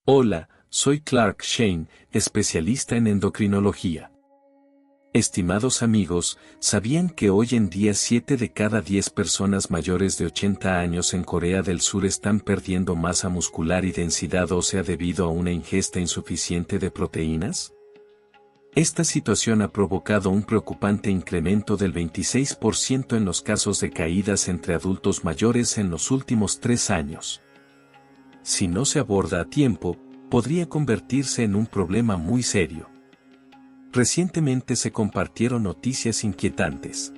Hola, soy Clark Shane, especialista en endocrinología. Estimados amigos, ¿sabían que hoy en día 7 de cada 10 personas mayores de 80 años en Corea del Sur están perdiendo masa muscular y densidad ósea debido a una ingesta insuficiente de proteínas? Esta situación ha provocado un preocupante incremento del 26% en los casos de caídas entre adultos mayores en los últimos 3 años. Si no se aborda a tiempo, podría convertirse en un problema muy serio. Recientemente se compartieron noticias inquietantes.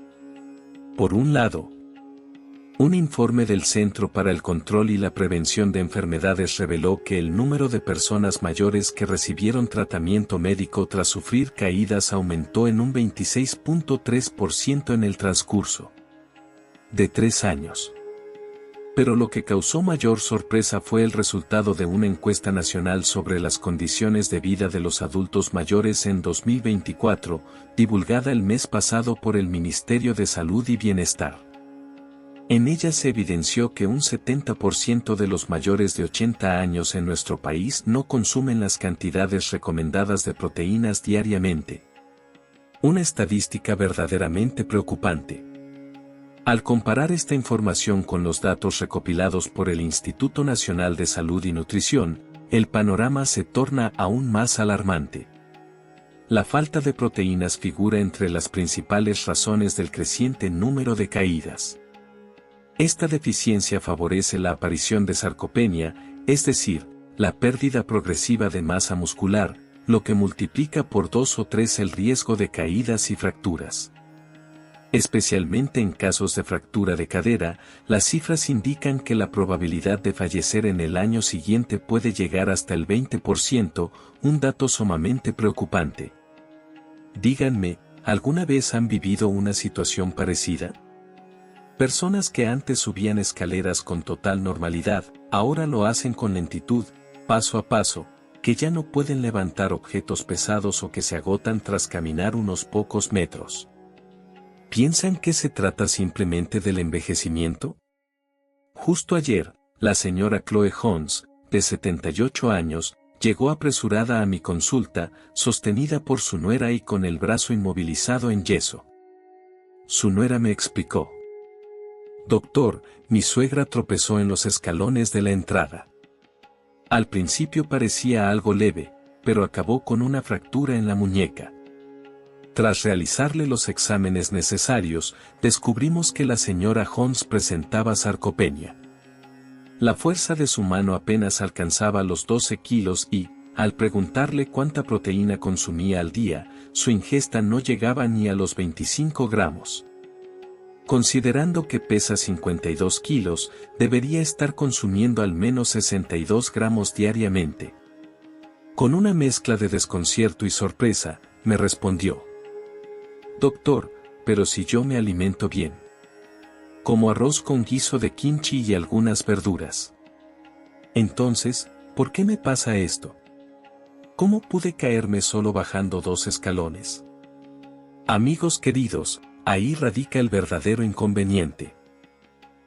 Por un lado, un informe del Centro para el Control y la Prevención de Enfermedades reveló que el número de personas mayores que recibieron tratamiento médico tras sufrir caídas aumentó en un 26.3% en el transcurso de 3 años. Pero lo que causó mayor sorpresa fue el resultado de una encuesta nacional sobre las condiciones de vida de los adultos mayores en 2024, divulgada el mes pasado por el Ministerio de Salud y Bienestar. En ella se evidenció que un 70% de los mayores de 80 años en nuestro país no consumen las cantidades recomendadas de proteínas diariamente. Una estadística verdaderamente preocupante. Al comparar esta información con los datos recopilados por el Instituto Nacional de Salud y Nutrición, el panorama se torna aún más alarmante. La falta de proteínas figura entre las principales razones del creciente número de caídas. Esta deficiencia favorece la aparición de sarcopenia, es decir, la pérdida progresiva de masa muscular, lo que multiplica por 2 o 3 el riesgo de caídas y fracturas. Especialmente en casos de fractura de cadera, las cifras indican que la probabilidad de fallecer en el año siguiente puede llegar hasta el 20%, un dato sumamente preocupante. Díganme, ¿alguna vez han vivido una situación parecida? Personas que antes subían escaleras con total normalidad, ahora lo hacen con lentitud, paso a paso, que ya no pueden levantar objetos pesados o que se agotan tras caminar unos pocos metros. ¿Piensan que se trata simplemente del envejecimiento? Justo ayer, la señora Chloe Jones, de 78 años, llegó apresurada a mi consulta, sostenida por su nuera y con el brazo inmovilizado en yeso. Su nuera me explicó: «Doctor, mi suegra tropezó en los escalones de la entrada. Al principio parecía algo leve, pero acabó con una fractura en la muñeca. Tras realizarle los exámenes necesarios, descubrimos que la señora Jones presentaba sarcopenia. La fuerza de su mano apenas alcanzaba los 12 kilos y, al preguntarle cuánta proteína consumía al día, su ingesta no llegaba ni a los 25 gramos. Considerando que pesa 52 kilos, debería estar consumiendo al menos 62 gramos diariamente». Con una mezcla de desconcierto y sorpresa, me respondió: «Doctor, pero si yo me alimento bien. Como arroz con guiso de kimchi y algunas verduras. Entonces, ¿por qué me pasa esto? ¿Cómo pude caerme solo bajando 2 escalones?» Amigos queridos, ahí radica el verdadero inconveniente.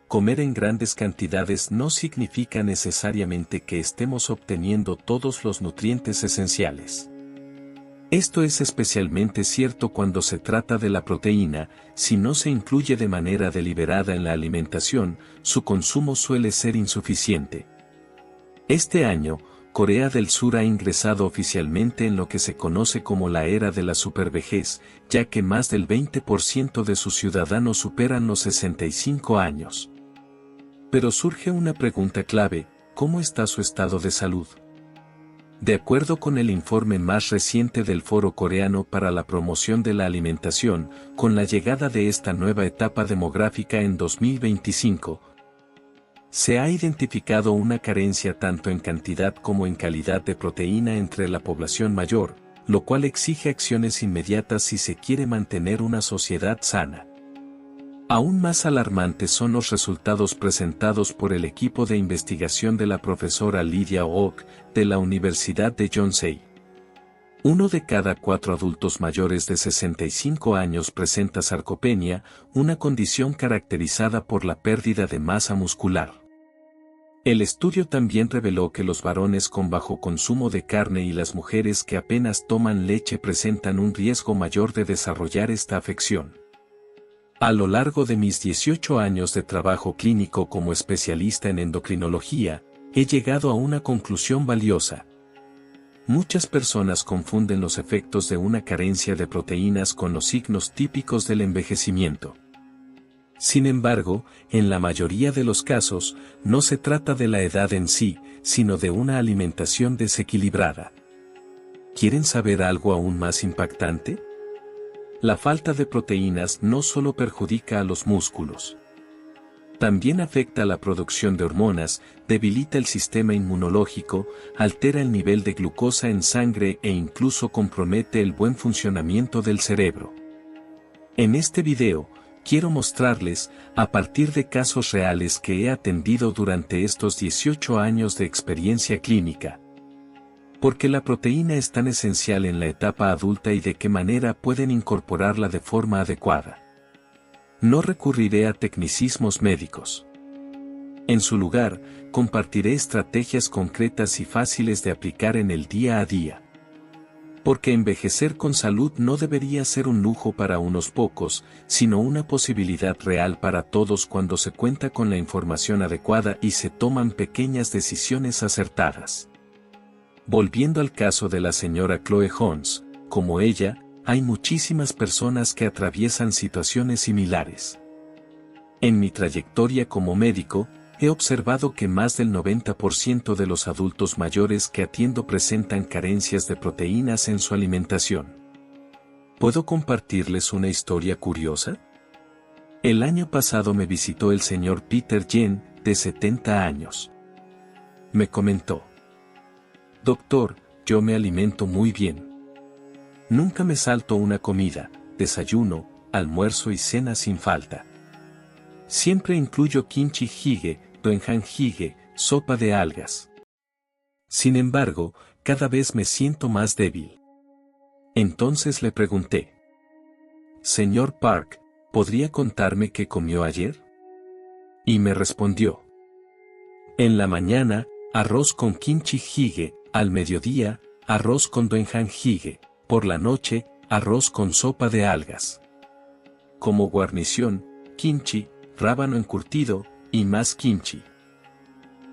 Comer en grandes cantidades no significa necesariamente que estemos obteniendo todos los nutrientes esenciales. Esto es especialmente cierto cuando se trata de la proteína. Si no se incluye de manera deliberada en la alimentación, su consumo suele ser insuficiente. Este año, Corea del Sur ha ingresado oficialmente en lo que se conoce como la era de la supervejez, ya que más del 20% de sus ciudadanos superan los 65 años. Pero surge una pregunta clave: ¿cómo está su estado de salud? De acuerdo con el informe más reciente del Foro Coreano para la Promoción de la Alimentación, con la llegada de esta nueva etapa demográfica en 2025, se ha identificado una carencia tanto en cantidad como en calidad de proteína entre la población mayor, lo cual exige acciones inmediatas si se quiere mantener una sociedad sana. Aún más alarmantes son los resultados presentados por el equipo de investigación de la profesora Lydia Oak, de la Universidad de Yonsei. 1 de cada 4 adultos mayores de 65 años presenta sarcopenia, una condición caracterizada por la pérdida de masa muscular. El estudio también reveló que los varones con bajo consumo de carne y las mujeres que apenas toman leche presentan un riesgo mayor de desarrollar esta afección. A lo largo de mis 18 años de trabajo clínico como especialista en endocrinología, he llegado a una conclusión valiosa. Muchas personas confunden los efectos de una carencia de proteínas con los signos típicos del envejecimiento. Sin embargo, en la mayoría de los casos, no se trata de la edad en sí, sino de una alimentación desequilibrada. ¿Quieren saber algo aún más impactante? La falta de proteínas no solo perjudica a los músculos. También afecta a la producción de hormonas, debilita el sistema inmunológico, altera el nivel de glucosa en sangre e incluso compromete el buen funcionamiento del cerebro. En este video, quiero mostrarles, a partir de casos reales que he atendido durante estos 18 años de experiencia clínica, por qué la proteína es tan esencial en la etapa adulta y de qué manera pueden incorporarla de forma adecuada. No recurriré a tecnicismos médicos. En su lugar, compartiré estrategias concretas y fáciles de aplicar en el día a día. Porque envejecer con salud no debería ser un lujo para unos pocos, sino una posibilidad real para todos cuando se cuenta con la información adecuada y se toman pequeñas decisiones acertadas. Volviendo al caso de la señora Chloe Jones, como ella, hay muchísimas personas que atraviesan situaciones similares. En mi trayectoria como médico, he observado que más del 90% de los adultos mayores que atiendo presentan carencias de proteínas en su alimentación. ¿Puedo compartirles una historia curiosa? El año pasado me visitó el señor Peter Yen, de 70 años. Me comentó: Doctor, yo me alimento muy bien. Nunca me salto una comida, desayuno, almuerzo y cena sin falta. Siempre incluyo kimchi jjigae, doenjang jjigae, sopa de algas. Sin embargo, cada vez me siento más débil. Entonces le pregunté: Señor Park, ¿podría contarme qué comió ayer? Y me respondió: en la mañana, arroz con kimchi jjigae, al mediodía, arroz con doenjang jjigae, por la noche, arroz con sopa de algas. Como guarnición, kimchi, rábano encurtido, y más kimchi.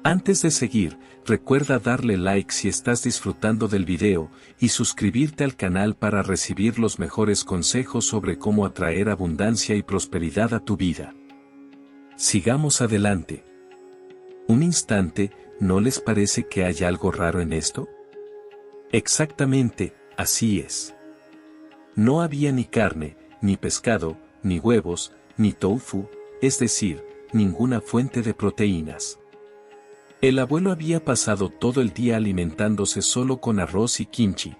Antes de seguir, recuerda darle like si estás disfrutando del video, y suscribirte al canal para recibir los mejores consejos sobre cómo atraer abundancia y prosperidad a tu vida. Sigamos adelante. Un instante, ¿no les parece que hay algo raro en esto? Exactamente, así es. No había ni carne, ni pescado, ni huevos, ni tofu, es decir, ninguna fuente de proteínas. El abuelo había pasado todo el día alimentándose solo con arroz y kimchi.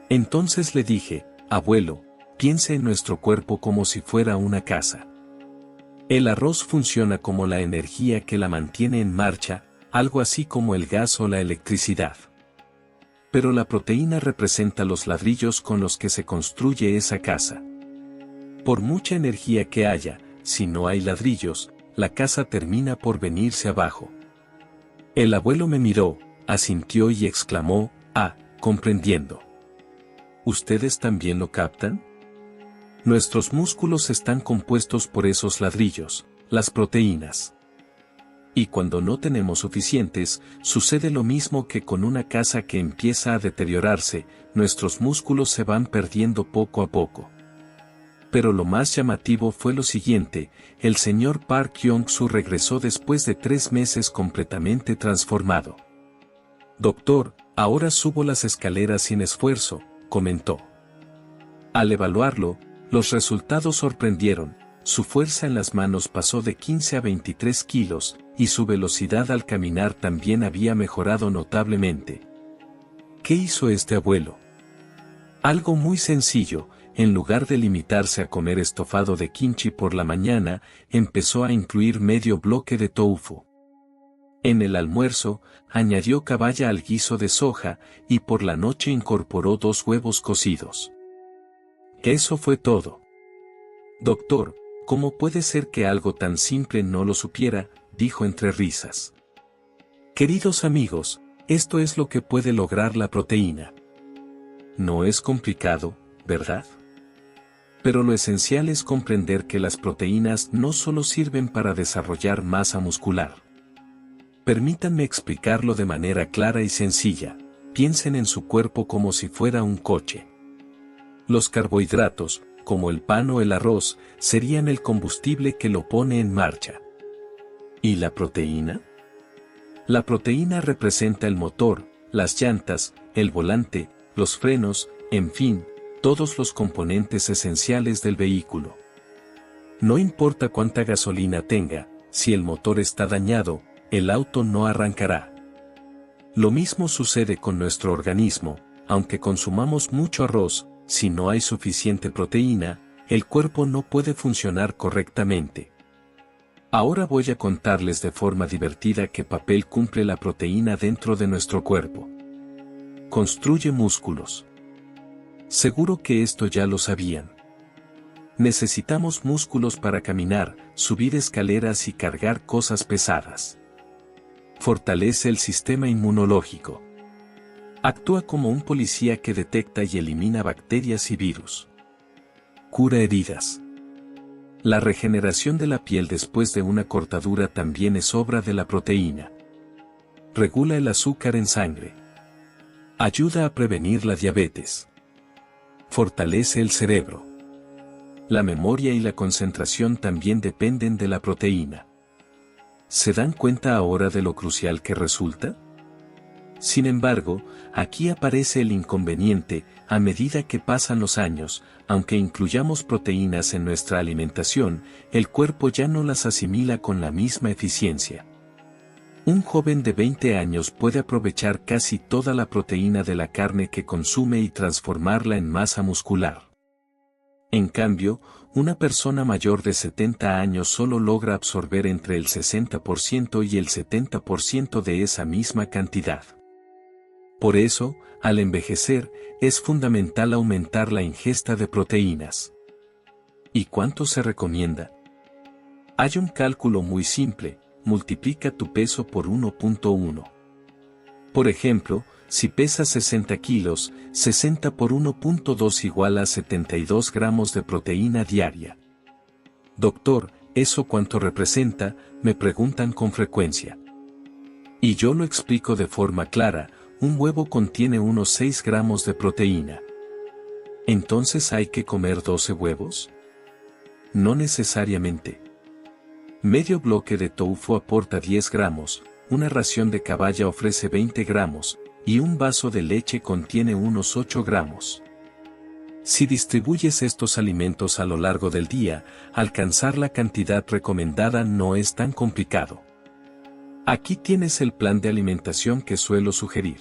Entonces le dije: abuelo, piense en nuestro cuerpo como si fuera una casa. El arroz funciona como la energía que la mantiene en marcha, algo así como el gas o la electricidad. Pero la proteína representa los ladrillos con los que se construye esa casa. Por mucha energía que haya, si no hay ladrillos, la casa termina por venirse abajo. El abuelo me miró, asintió y exclamó: ah, comprendiendo. ¿Ustedes también lo captan? Nuestros músculos están compuestos por esos ladrillos, las proteínas. Y cuando no tenemos suficientes, sucede lo mismo que con una casa que empieza a deteriorarse, nuestros músculos se van perdiendo poco a poco. Pero lo más llamativo fue lo siguiente: el señor Park Kyung-soo regresó después de 3 meses completamente transformado. Doctor, ahora subo las escaleras sin esfuerzo, comentó. Al evaluarlo, los resultados sorprendieron: su fuerza en las manos pasó de 15 a 23 kilos, y su velocidad al caminar también había mejorado notablemente. ¿Qué hizo este abuelo? Algo muy sencillo: en lugar de limitarse a comer estofado de kimchi por la mañana, empezó a incluir medio bloque de tofu. En el almuerzo, añadió caballa al guiso de soja, y por la noche incorporó 2 huevos cocidos. Eso fue todo. Doctor, ¿cómo puede ser que algo tan simple no lo supiera?, dijo entre risas. Queridos amigos, esto es lo que puede lograr la proteína. No es complicado, ¿verdad? Pero lo esencial es comprender que las proteínas no solo sirven para desarrollar masa muscular. Permítanme explicarlo de manera clara y sencilla. Piensen en su cuerpo como si fuera un coche. Los carbohidratos, como el pan o el arroz, serían el combustible que lo pone en marcha. ¿Y la proteína? La proteína representa el motor, las llantas, el volante, los frenos, en fin, todos los componentes esenciales del vehículo. No importa cuánta gasolina tenga, si el motor está dañado, el auto no arrancará. Lo mismo sucede con nuestro organismo, aunque consumamos mucho arroz, si no hay suficiente proteína, el cuerpo no puede funcionar correctamente. Ahora voy a contarles de forma divertida qué papel cumple la proteína dentro de nuestro cuerpo. Construye músculos. Seguro que esto ya lo sabían. Necesitamos músculos para caminar, subir escaleras y cargar cosas pesadas. Fortalece el sistema inmunológico. Actúa como un policía que detecta y elimina bacterias y virus. Cura heridas. La regeneración de la piel después de una cortadura también es obra de la proteína. Regula el azúcar en sangre. Ayuda a prevenir la diabetes. Fortalece el cerebro. La memoria y la concentración también dependen de la proteína. ¿Se dan cuenta ahora de lo crucial que resulta? Sin embargo, aquí aparece el inconveniente: a medida que pasan los años, aunque incluyamos proteínas en nuestra alimentación, el cuerpo ya no las asimila con la misma eficiencia. Un joven de 20 años puede aprovechar casi toda la proteína de la carne que consume y transformarla en masa muscular. En cambio, una persona mayor de 70 años solo logra absorber entre el 60% y el 70% de esa misma cantidad. Por eso, al envejecer, es fundamental aumentar la ingesta de proteínas. ¿Y cuánto se recomienda? Hay un cálculo muy simple: multiplica tu peso por 1.1. Por ejemplo, si pesas 60 kilos, 60 por 1.2 igual a 72 gramos de proteína diaria. Doctor, ¿eso cuánto representa?, me preguntan con frecuencia. Y yo lo explico de forma clara: un huevo contiene unos 6 gramos de proteína. ¿Entonces hay que comer 12 huevos? No necesariamente. Medio bloque de tofu aporta 10 gramos, una ración de caballa ofrece 20 gramos, y un vaso de leche contiene unos 8 gramos. Si distribuyes estos alimentos a lo largo del día, alcanzar la cantidad recomendada no es tan complicado. Aquí tienes el plan de alimentación que suelo sugerir.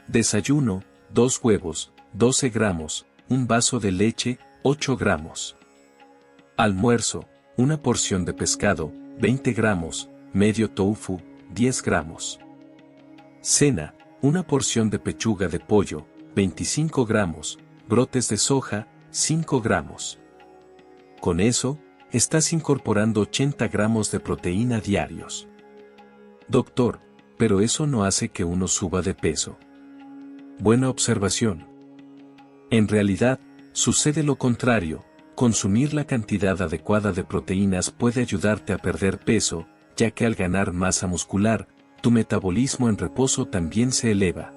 Desayuno: 2 huevos, 12 gramos, un vaso de leche, 8 gramos. Almuerzo: una porción de pescado, 20 gramos, medio tofu, 10 gramos. Cena: una porción de pechuga de pollo, 25 gramos, brotes de soja, 5 gramos. Con eso, estás incorporando 80 gramos de proteína diarios. Doctor, pero eso no hace que uno suba de peso. Buena observación. En realidad, sucede lo contrario: consumir la cantidad adecuada de proteínas puede ayudarte a perder peso, ya que al ganar masa muscular, tu metabolismo en reposo también se eleva.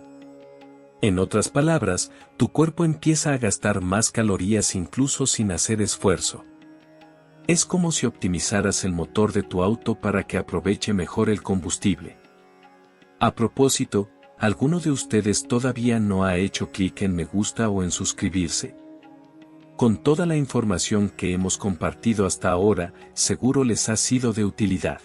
En otras palabras, tu cuerpo empieza a gastar más calorías incluso sin hacer esfuerzo. Es como si optimizaras el motor de tu auto para que aproveche mejor el combustible. A propósito, ¿alguno de ustedes todavía no ha hecho clic en me gusta o en suscribirse? Con toda la información que hemos compartido hasta ahora, seguro les ha sido de utilidad.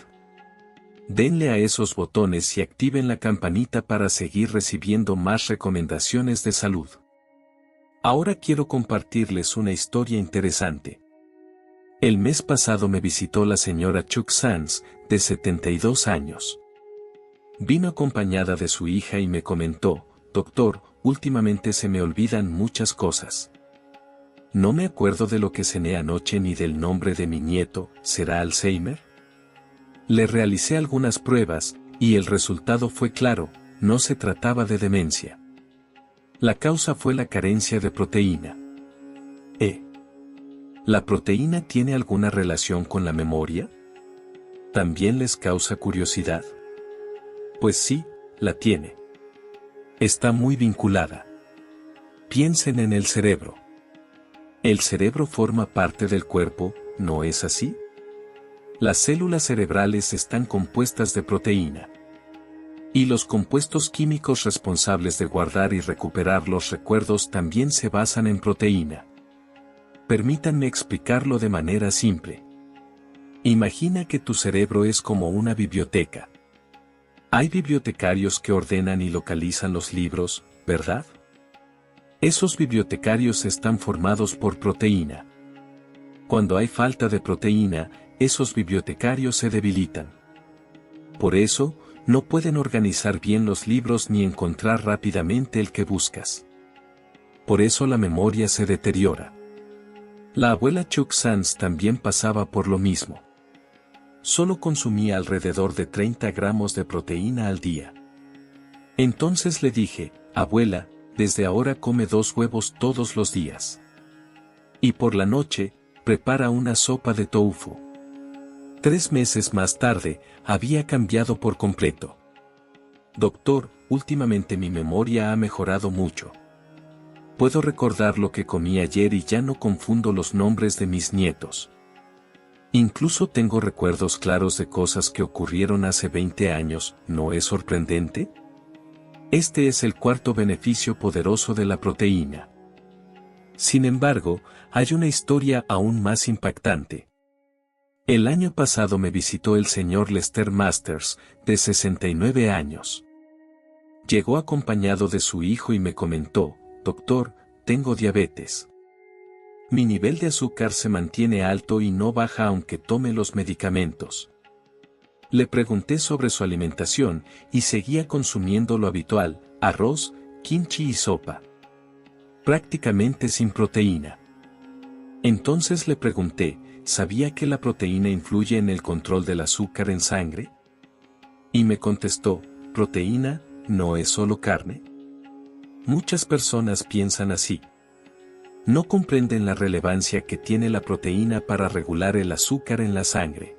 Denle a esos botones y activen la campanita para seguir recibiendo más recomendaciones de salud. Ahora quiero compartirles una historia interesante. El mes pasado me visitó la señora Chuck Sands, de 72 años. Vino acompañada de su hija y me comentó: doctor, últimamente se me olvidan muchas cosas. No me acuerdo de lo que cené anoche ni del nombre de mi nieto, ¿será Alzheimer? Le realicé algunas pruebas, Y el resultado fue claro, no se trataba de demencia. La causa fue la carencia de proteína. ¿La proteína tiene alguna relación con la memoria? ¿También les causa curiosidad? Pues sí, la tiene. Está muy vinculada. Piensen en el cerebro. El cerebro forma parte del cuerpo, ¿no es así? Las células cerebrales están compuestas de proteína. Y los compuestos químicos responsables de guardar y recuperar los recuerdos también se basan en proteína. Permítanme explicarlo de manera simple. Imagina que tu cerebro es como una biblioteca. Hay bibliotecarios que ordenan y localizan los libros, ¿verdad? Esos bibliotecarios están formados por proteína. Cuando hay falta de proteína, esos bibliotecarios se debilitan. Por eso, no pueden organizar bien los libros ni encontrar rápidamente el que buscas. Por eso la memoria se deteriora. La abuela Chuck Sands también pasaba por lo mismo. Solo consumía alrededor de 30 gramos de proteína al día. Entonces le dije, abuela, desde ahora come 2 huevos todos los días. Y por la noche, prepara una sopa de tofu. 3 meses más tarde, había cambiado por completo. Doctor, últimamente mi memoria ha mejorado mucho. Puedo recordar lo que comí ayer y ya no confundo los nombres de mis nietos. Incluso tengo recuerdos claros de cosas que ocurrieron hace 20 años, ¿no es sorprendente? Este es el cuarto beneficio poderoso de la proteína. Sin embargo, hay una historia aún más impactante. El año pasado me visitó el señor Lester Masters, de 69 años. Llegó acompañado de su hijo y me comentó, doctor, tengo diabetes. Mi nivel de azúcar se mantiene alto y no baja aunque tome los medicamentos. Le pregunté sobre su alimentación y seguía consumiendo lo habitual, arroz, kimchi y sopa. Prácticamente sin proteína. Entonces le pregunté, ¿sabía que la proteína influye en el control del azúcar en sangre? Y me contestó, ¿proteína no es solo carne? Muchas personas piensan así. No comprenden la relevancia que tiene la proteína para regular el azúcar en la sangre.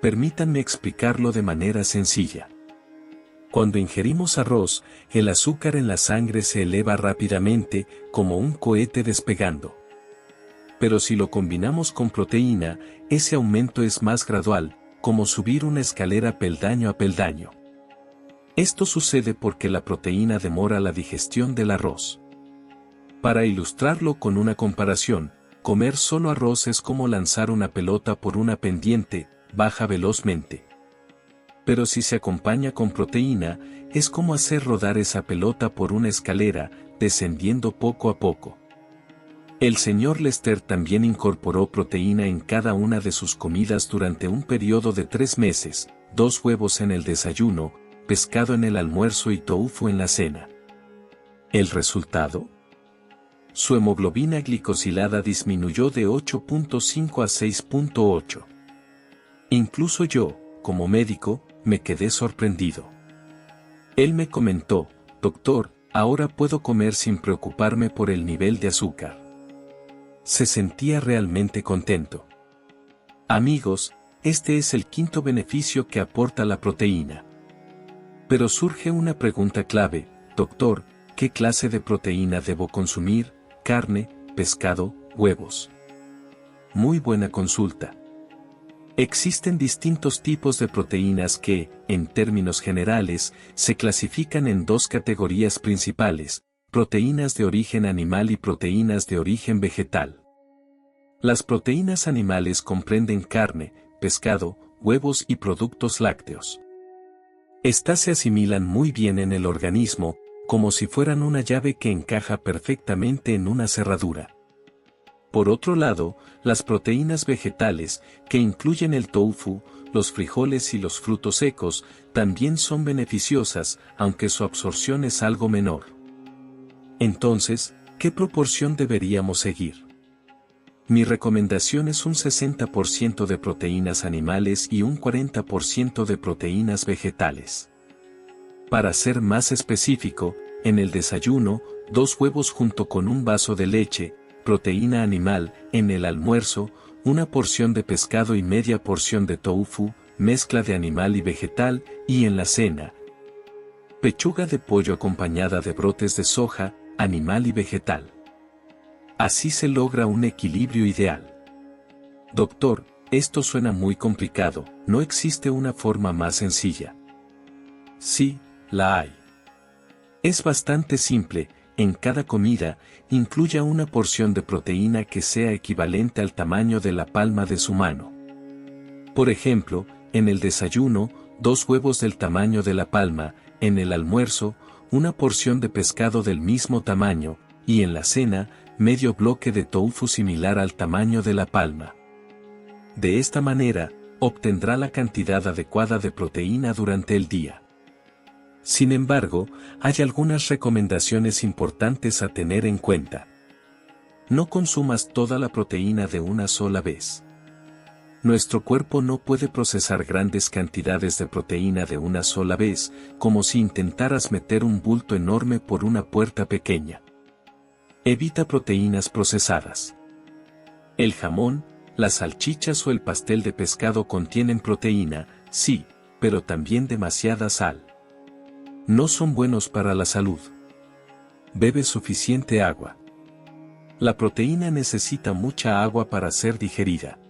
Permítanme explicarlo de manera sencilla. Cuando ingerimos arroz, el azúcar en la sangre se eleva rápidamente, como un cohete despegando. Pero si lo combinamos con proteína, ese aumento es más gradual, como subir una escalera peldaño a peldaño. Esto sucede porque la proteína demora la digestión del arroz. Para ilustrarlo con una comparación, comer solo arroz es como lanzar una pelota por una pendiente, baja velozmente. Pero si se acompaña con proteína, es como hacer rodar esa pelota por una escalera, descendiendo poco a poco. El señor Lester también incorporó proteína en cada una de sus comidas durante un periodo de 3 meses, 2 huevos en el desayuno, pescado en el almuerzo y tofu en la cena. ¿El resultado? Su hemoglobina glicosilada disminuyó de 8.5 a 6.8. Incluso yo, como médico, me quedé sorprendido. Él me comentó, doctor, ahora puedo comer sin preocuparme por el nivel de azúcar. Se sentía realmente contento. Amigos, este es el quinto beneficio que aporta la proteína. Pero surge una pregunta clave, doctor, ¿qué clase de proteína debo consumir? Carne, pescado, huevos. Muy buena consulta. Existen distintos tipos de proteínas que, en términos generales, se clasifican en 2 categorías principales, proteínas de origen animal y proteínas de origen vegetal. Las proteínas animales comprenden carne, pescado, huevos y productos lácteos. Estas se asimilan muy bien en el organismo, como si fueran una llave que encaja perfectamente en una cerradura. Por otro lado, las proteínas vegetales, que incluyen el tofu, los frijoles y los frutos secos, también son beneficiosas, aunque su absorción es algo menor. Entonces, ¿qué proporción deberíamos seguir? Mi recomendación es un 60% de proteínas animales y un 40% de proteínas vegetales. Para ser más específico, en el desayuno, 2 huevos junto con un vaso de leche, proteína animal; en el almuerzo, una porción de pescado y media porción de tofu, mezcla de animal y vegetal; y en la cena, pechuga de pollo acompañada de brotes de soja, animal y vegetal. Así se logra un equilibrio ideal. Doctor, esto suena muy complicado, ¿no existe una forma más sencilla? Sí, la hay. Es bastante simple. En cada comida, incluya una porción de proteína que sea equivalente al tamaño de la palma de su mano. Por ejemplo, en el desayuno, 2 huevos del tamaño de la palma; en el almuerzo, una porción de pescado del mismo tamaño; y en la cena, medio bloque de tofu similar al tamaño de la palma. De esta manera, obtendrá la cantidad adecuada de proteína durante el día. Sin embargo, hay algunas recomendaciones importantes a tener en cuenta. No consumas toda la proteína de una sola vez. Nuestro cuerpo no puede procesar grandes cantidades de proteína de una sola vez, como si intentaras meter un bulto enorme por una puerta pequeña. Evita proteínas procesadas. El jamón, las salchichas o el pastel de pescado contienen proteína, sí, pero también demasiada sal. No son buenos para la salud. Bebe suficiente agua. La proteína necesita mucha agua para ser digerida.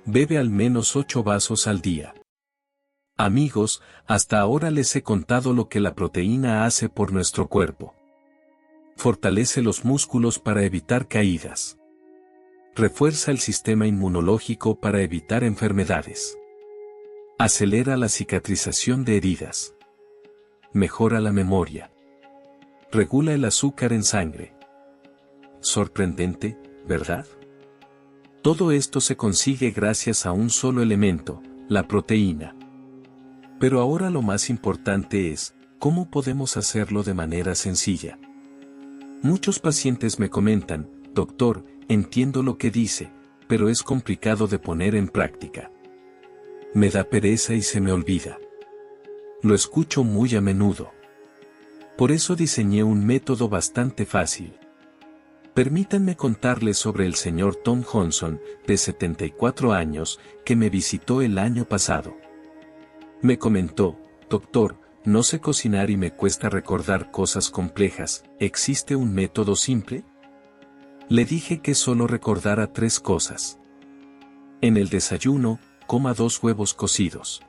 Bebe al menos 8 vasos al día. Amigos, hasta ahora les he contado lo que la proteína hace por nuestro cuerpo. Fortalece los músculos para evitar caídas. Refuerza el sistema inmunológico para evitar enfermedades. Acelera la cicatrización de heridas. Mejora la memoria. Regula el azúcar en sangre. Sorprendente, ¿verdad? Todo esto se consigue gracias a un solo elemento, la proteína. Pero ahora lo más importante es, ¿cómo podemos hacerlo de manera sencilla? Muchos pacientes me comentan, doctor, entiendo lo que dice, pero es complicado de poner en práctica. Me da pereza y se me olvida. Lo escucho muy a menudo. Por eso diseñé un método bastante fácil. Permítanme contarles sobre el señor Tom Johnson, de 74 años, que me visitó el año pasado. Me comentó, doctor, no sé cocinar y me cuesta recordar cosas complejas, ¿existe un método simple? Le dije que solo recordara 3 cosas. En el desayuno, coma 2 huevos cocidos.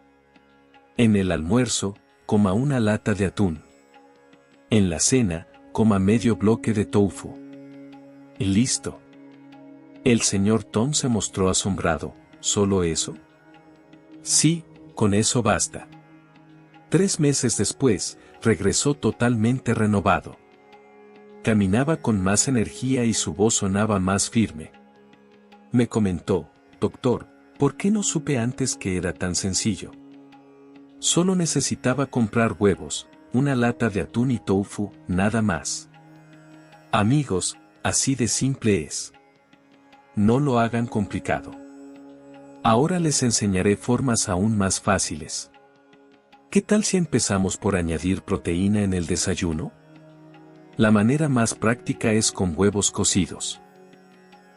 En el almuerzo, coma una lata de atún. En la cena, coma medio bloque de tofu. Y listo. El señor Tom se mostró asombrado. ¿Solo eso? Sí, con eso basta. 3 meses después, regresó totalmente renovado. Caminaba con más energía y su voz sonaba más firme. Me comentó, doctor, ¿por qué no supe antes que era tan sencillo? Solo necesitaba comprar huevos, una lata de atún y tofu, nada más. Amigos, así de simple es. No lo hagan complicado. Ahora les enseñaré formas aún más fáciles. ¿Qué tal si empezamos por añadir proteína en el desayuno? La manera más práctica es con huevos cocidos.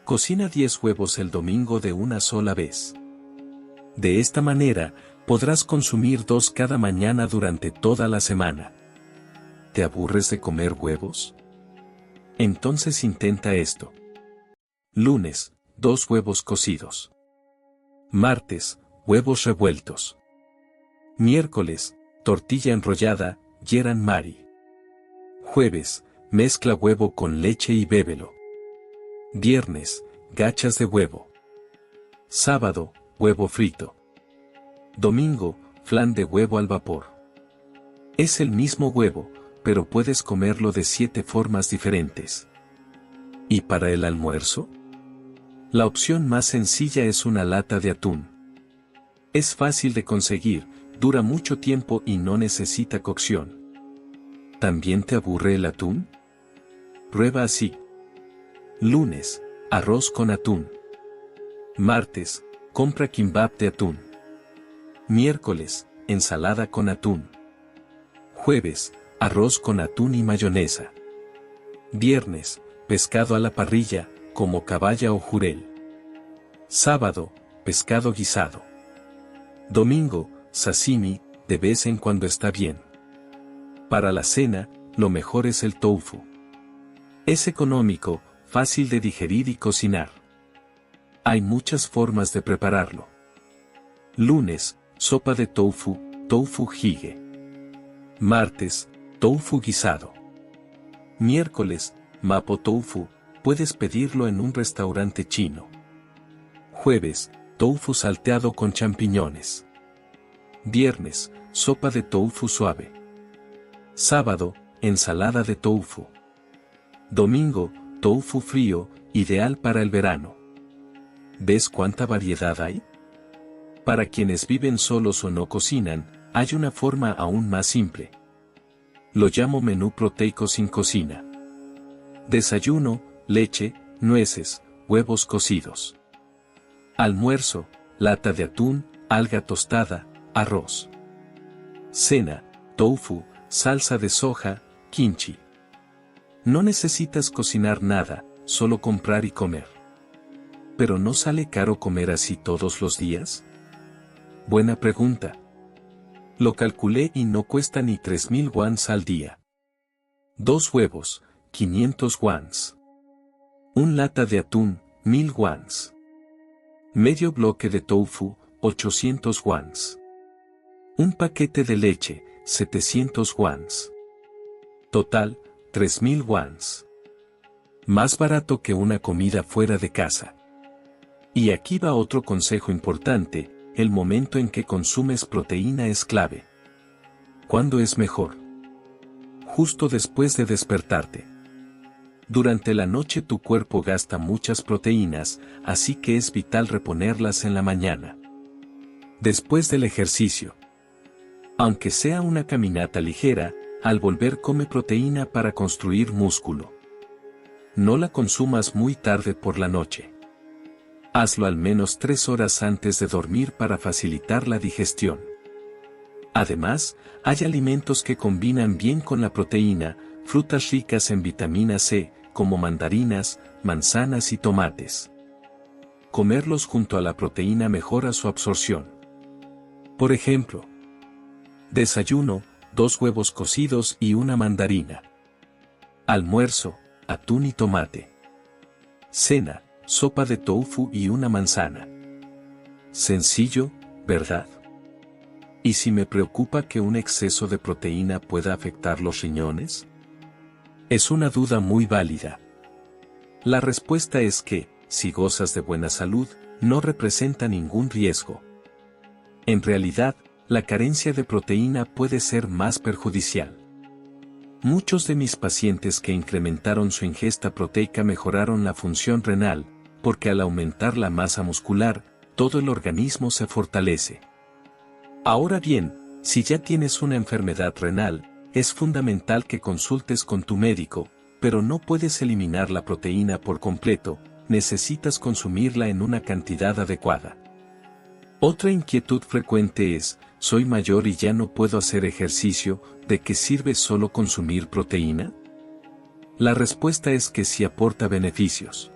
Cocina 10 huevos el domingo de una sola vez. De esta manera, podrás consumir 2 cada mañana durante toda la semana. ¿Te aburres de comer huevos? Entonces intenta esto. Lunes, 2 huevos cocidos. Martes, huevos revueltos. Miércoles, tortilla enrollada, Yeran Mari. Jueves, mezcla huevo con leche y bébelo. Viernes, gachas de huevo. Sábado, huevo frito. Domingo, flan de huevo al vapor. Es el mismo huevo, pero puedes comerlo de 7 formas diferentes. ¿Y para el almuerzo? La opción más sencilla es una lata de atún. Es fácil de conseguir, dura mucho tiempo y no necesita cocción. ¿También te aburre el atún? Prueba así. Lunes, arroz con atún. Martes, compra kimbap de atún. Miércoles, ensalada con atún. Jueves, arroz con atún y mayonesa. Viernes, pescado a la parrilla, como caballa o jurel. Sábado, pescado guisado. Domingo, sashimi, de vez en cuando está bien. Para la cena, lo mejor es el tofu. Es económico, fácil de digerir y cocinar. Hay muchas formas de prepararlo. Lunes, sopa de tofu, tofu hige. Martes, tofu guisado. Miércoles, mapo tofu, puedes pedirlo en un restaurante chino. Jueves, tofu salteado con champiñones. Viernes, sopa de tofu suave. Sábado, ensalada de tofu. Domingo, tofu frío, ideal para el verano. ¿Ves cuánta variedad hay? Para quienes viven solos o no cocinan, hay una forma aún más simple. Lo llamo menú proteico sin cocina. Desayuno, leche, nueces, huevos cocidos. Almuerzo, lata de atún, alga tostada, arroz. Cena, tofu, salsa de soja, kimchi. No necesitas cocinar nada, solo comprar y comer. ¿Pero no sale caro comer así todos los días? Buena pregunta. Lo calculé y no cuesta ni 3.000 wons al día. 2 huevos, 500 wons. Un lata de atún, 1.000 wons. Medio bloque de tofu, 800 wons. Un paquete de leche, 700 wons. Total, 3.000 wons. Más barato que una comida fuera de casa. Y aquí va otro consejo importante, el momento en que consumes proteína es clave. ¿Cuándo es mejor? Justo después de despertarte. Durante la noche tu cuerpo gasta muchas proteínas, así que es vital reponerlas en la mañana. Después del ejercicio. Aunque sea una caminata ligera, al volver come proteína para construir músculo. No la consumas muy tarde por la noche. Hazlo al menos 3 horas antes de dormir para facilitar la digestión. Además, hay alimentos que combinan bien con la proteína, frutas ricas en vitamina C, como mandarinas, manzanas y tomates. Comerlos junto a la proteína mejora su absorción. Por ejemplo, desayuno, 2 huevos cocidos y una mandarina. Almuerzo, atún y tomate. Cena, sopa de tofu y una manzana. Sencillo, ¿verdad? ¿Y si me preocupa que un exceso de proteína pueda afectar los riñones? Es una duda muy válida. La respuesta es que, si gozas de buena salud, no representa ningún riesgo. En realidad, la carencia de proteína puede ser más perjudicial. Muchos de mis pacientes que incrementaron su ingesta proteica mejoraron la función renal, porque al aumentar la masa muscular, todo el organismo se fortalece. Ahora bien, si ya tienes una enfermedad renal, es fundamental que consultes con tu médico, pero no puedes eliminar la proteína por completo, necesitas consumirla en una cantidad adecuada. Otra inquietud frecuente es, soy mayor y ya no puedo hacer ejercicio, ¿de qué sirve solo consumir proteína? La respuesta es que sí aporta beneficios.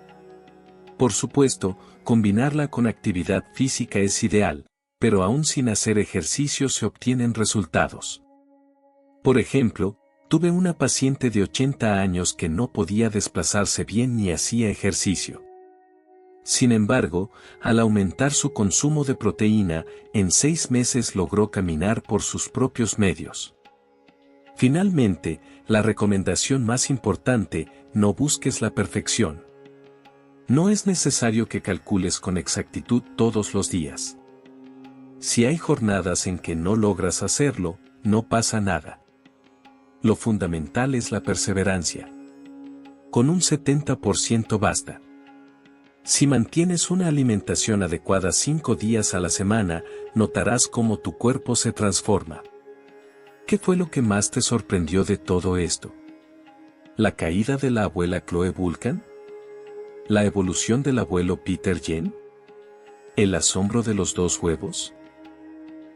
Por supuesto, combinarla con actividad física es ideal, pero aún sin hacer ejercicio se obtienen resultados. Por ejemplo, tuve una paciente de 80 años que no podía desplazarse bien ni hacía ejercicio. Sin embargo, al aumentar su consumo de proteína, en 6 meses logró caminar por sus propios medios. Finalmente, la recomendación más importante, no busques la perfección. No es necesario que calcules con exactitud todos los días. Si hay jornadas en que no logras hacerlo, no pasa nada. Lo fundamental es la perseverancia. Con un 70% basta. Si mantienes una alimentación adecuada 5 días a la semana, notarás cómo tu cuerpo se transforma. ¿Qué fue lo que más te sorprendió de todo esto? ¿La caída de la abuela Chloe Vulcan? ¿La evolución del abuelo Peter Yen? ¿El asombro de los dos huevos?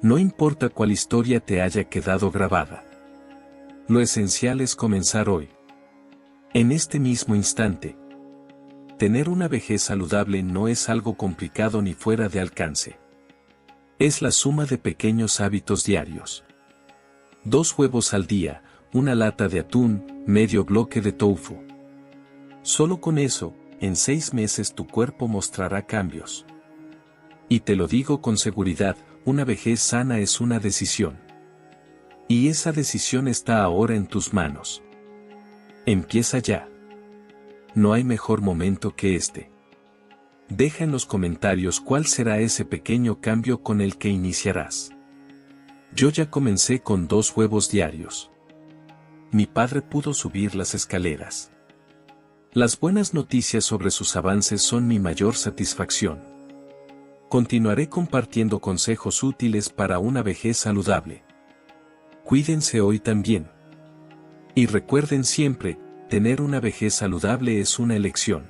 No importa cuál historia te haya quedado grabada. Lo esencial es comenzar hoy. En este mismo instante. Tener una vejez saludable no es algo complicado ni fuera de alcance. Es la suma de pequeños hábitos diarios. 2 huevos al día, una lata de atún, medio bloque de tofu. Solo con eso, en 6 meses tu cuerpo mostrará cambios. Y te lo digo con seguridad, una vejez sana es una decisión. Y esa decisión está ahora en tus manos. Empieza ya. No hay mejor momento que este. Deja en los comentarios cuál será ese pequeño cambio con el que iniciarás. Yo ya comencé con 2 huevos diarios. Mi padre pudo subir las escaleras. Las buenas noticias sobre sus avances son mi mayor satisfacción. Continuaré compartiendo consejos útiles para una vejez saludable. Cuídense hoy también. Y recuerden siempre, tener una vejez saludable es una elección.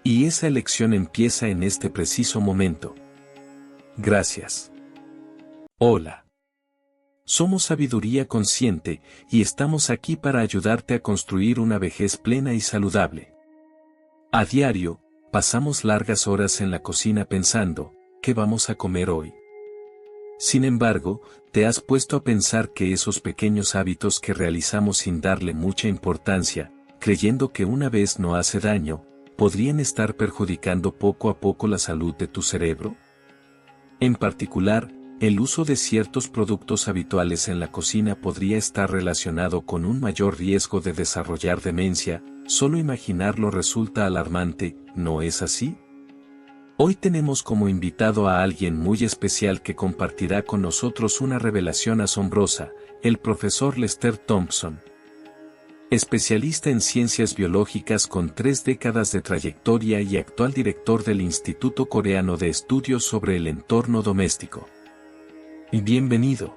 Y esa elección empieza en este preciso momento. Gracias. Hola. Somos Sabiduría Consciente, y estamos aquí para ayudarte a construir una vejez plena y saludable. A diario, pasamos largas horas en la cocina pensando, ¿qué vamos a comer hoy? Sin embargo, ¿te has puesto a pensar que esos pequeños hábitos que realizamos sin darle mucha importancia, creyendo que una vez no hace daño, podrían estar perjudicando poco a poco la salud de tu cerebro? En particular, el uso de ciertos productos habituales en la cocina podría estar relacionado con un mayor riesgo de desarrollar demencia. Solo imaginarlo resulta alarmante, ¿no es así? Hoy tenemos como invitado a alguien muy especial que compartirá con nosotros una revelación asombrosa, el profesor Lester Thompson. Especialista en ciencias biológicas con 3 décadas de trayectoria y actual director del Instituto Coreano de Estudios sobre el Entorno Doméstico. Y bienvenido.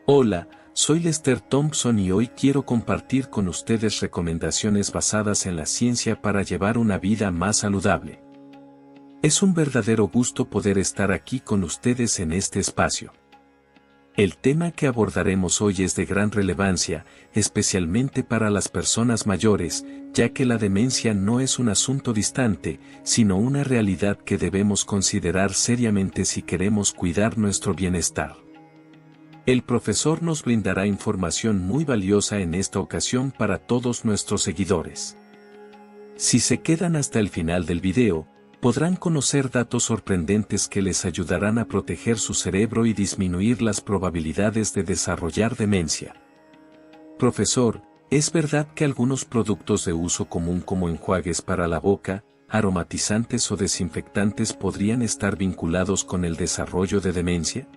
Hola, soy Lester Thompson y hoy quiero compartir con ustedes recomendaciones basadas en la ciencia para llevar una vida más saludable. Es un verdadero gusto poder estar aquí con ustedes en este espacio. El tema que abordaremos hoy es de gran relevancia, especialmente para las personas mayores, ya que la demencia no es un asunto distante, sino una realidad que debemos considerar seriamente si queremos cuidar nuestro bienestar. El profesor nos brindará información muy valiosa en esta ocasión para todos nuestros seguidores. Si se quedan hasta el final del video, podrán conocer datos sorprendentes que les ayudarán a proteger su cerebro y disminuir las probabilidades de desarrollar demencia. Profesor, ¿es verdad que algunos productos de uso común como enjuagues para la boca, aromatizantes o desinfectantes podrían estar vinculados con el desarrollo de demencia?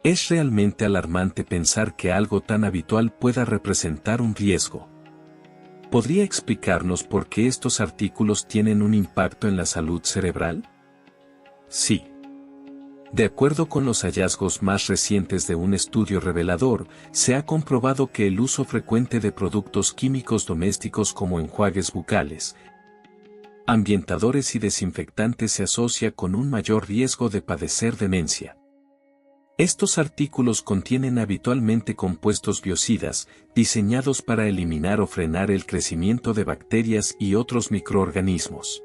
Es realmente alarmante pensar que algo tan habitual pueda representar un riesgo. ¿Podría explicarnos por qué estos artículos tienen un impacto en la salud cerebral? Sí. De acuerdo con los hallazgos más recientes de un estudio revelador, se ha comprobado que el uso frecuente de productos químicos domésticos como enjuagues bucales, ambientadores y desinfectantes se asocia con un mayor riesgo de padecer demencia. Estos artículos contienen habitualmente compuestos biocidas, diseñados para eliminar o frenar el crecimiento de bacterias y otros microorganismos.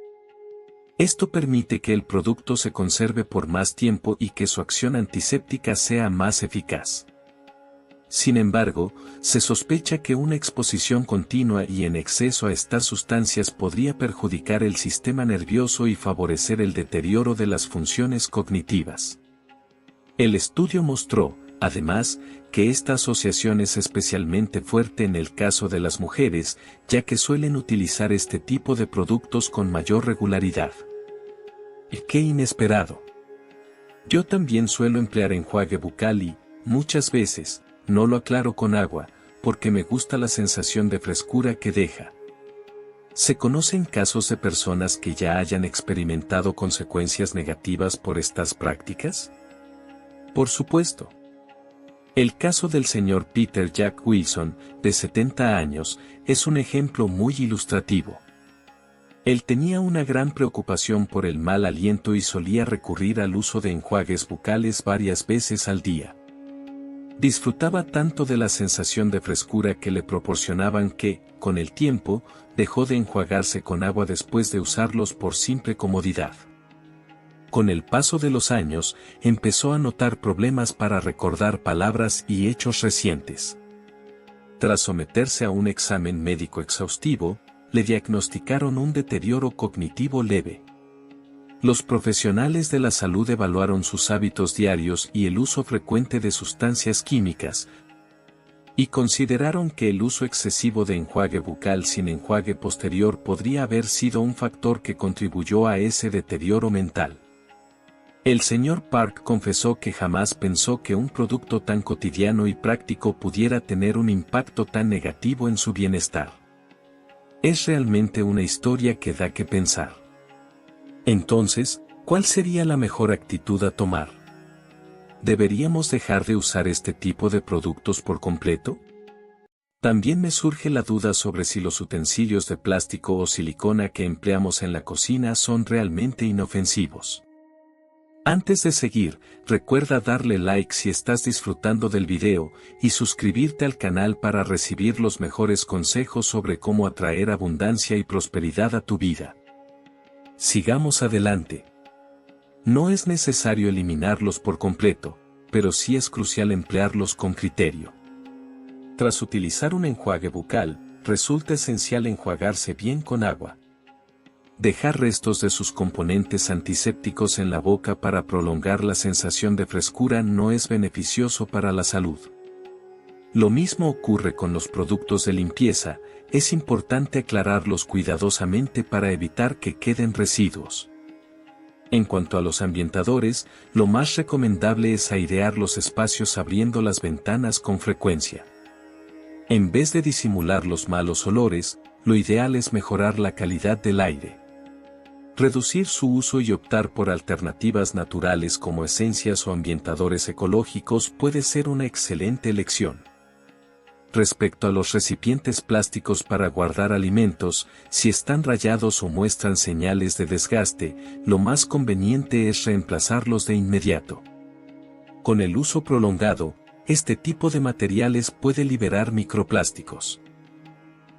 Esto permite que el producto se conserve por más tiempo y que su acción antiséptica sea más eficaz. Sin embargo, se sospecha que una exposición continua y en exceso a estas sustancias podría perjudicar el sistema nervioso y favorecer el deterioro de las funciones cognitivas. El estudio mostró, además, que esta asociación es especialmente fuerte en el caso de las mujeres, ya que suelen utilizar este tipo de productos con mayor regularidad. ¡Qué inesperado! Yo también suelo emplear enjuague bucal y, muchas veces, no lo aclaro con agua, porque me gusta la sensación de frescura que deja. ¿Se conocen casos de personas que ya hayan experimentado consecuencias negativas por estas prácticas? Por supuesto. El caso del señor Peter Jack Wilson, de 70 años, es un ejemplo muy ilustrativo. Él tenía una gran preocupación por el mal aliento y solía recurrir al uso de enjuagues bucales varias veces al día. Disfrutaba tanto de la sensación de frescura que le proporcionaban que, con el tiempo, dejó de enjuagarse con agua después de usarlos por simple comodidad. Con el paso de los años, empezó a notar problemas para recordar palabras y hechos recientes. Tras someterse a un examen médico exhaustivo, le diagnosticaron un deterioro cognitivo leve. Los profesionales de la salud evaluaron sus hábitos diarios y el uso frecuente de sustancias químicas, y consideraron que el uso excesivo de enjuague bucal sin enjuague posterior podría haber sido un factor que contribuyó a ese deterioro mental. El señor Park confesó que jamás pensó que un producto tan cotidiano y práctico pudiera tener un impacto tan negativo en su bienestar. Es realmente una historia que da que pensar. Entonces, ¿cuál sería la mejor actitud a tomar? ¿Deberíamos dejar de usar este tipo de productos por completo? También me surge la duda sobre si los utensilios de plástico o silicona que empleamos en la cocina son realmente inofensivos. Antes de seguir, recuerda darle like si estás disfrutando del video y suscribirte al canal para recibir los mejores consejos sobre cómo atraer abundancia y prosperidad a tu vida. Sigamos adelante. No es necesario eliminarlos por completo, pero sí es crucial emplearlos con criterio. Tras utilizar un enjuague bucal, resulta esencial enjuagarse bien con agua. Dejar restos de sus componentes antisépticos en la boca para prolongar la sensación de frescura no es beneficioso para la salud. Lo mismo ocurre con los productos de limpieza, es importante aclararlos cuidadosamente para evitar que queden residuos. En cuanto a los ambientadores, lo más recomendable es airear los espacios abriendo las ventanas con frecuencia. En vez de disimular los malos olores, lo ideal es mejorar la calidad del aire. Reducir su uso y optar por alternativas naturales como esencias o ambientadores ecológicos puede ser una excelente elección. Respecto a los recipientes plásticos para guardar alimentos, si están rayados o muestran señales de desgaste, lo más conveniente es reemplazarlos de inmediato. Con el uso prolongado, este tipo de materiales puede liberar microplásticos.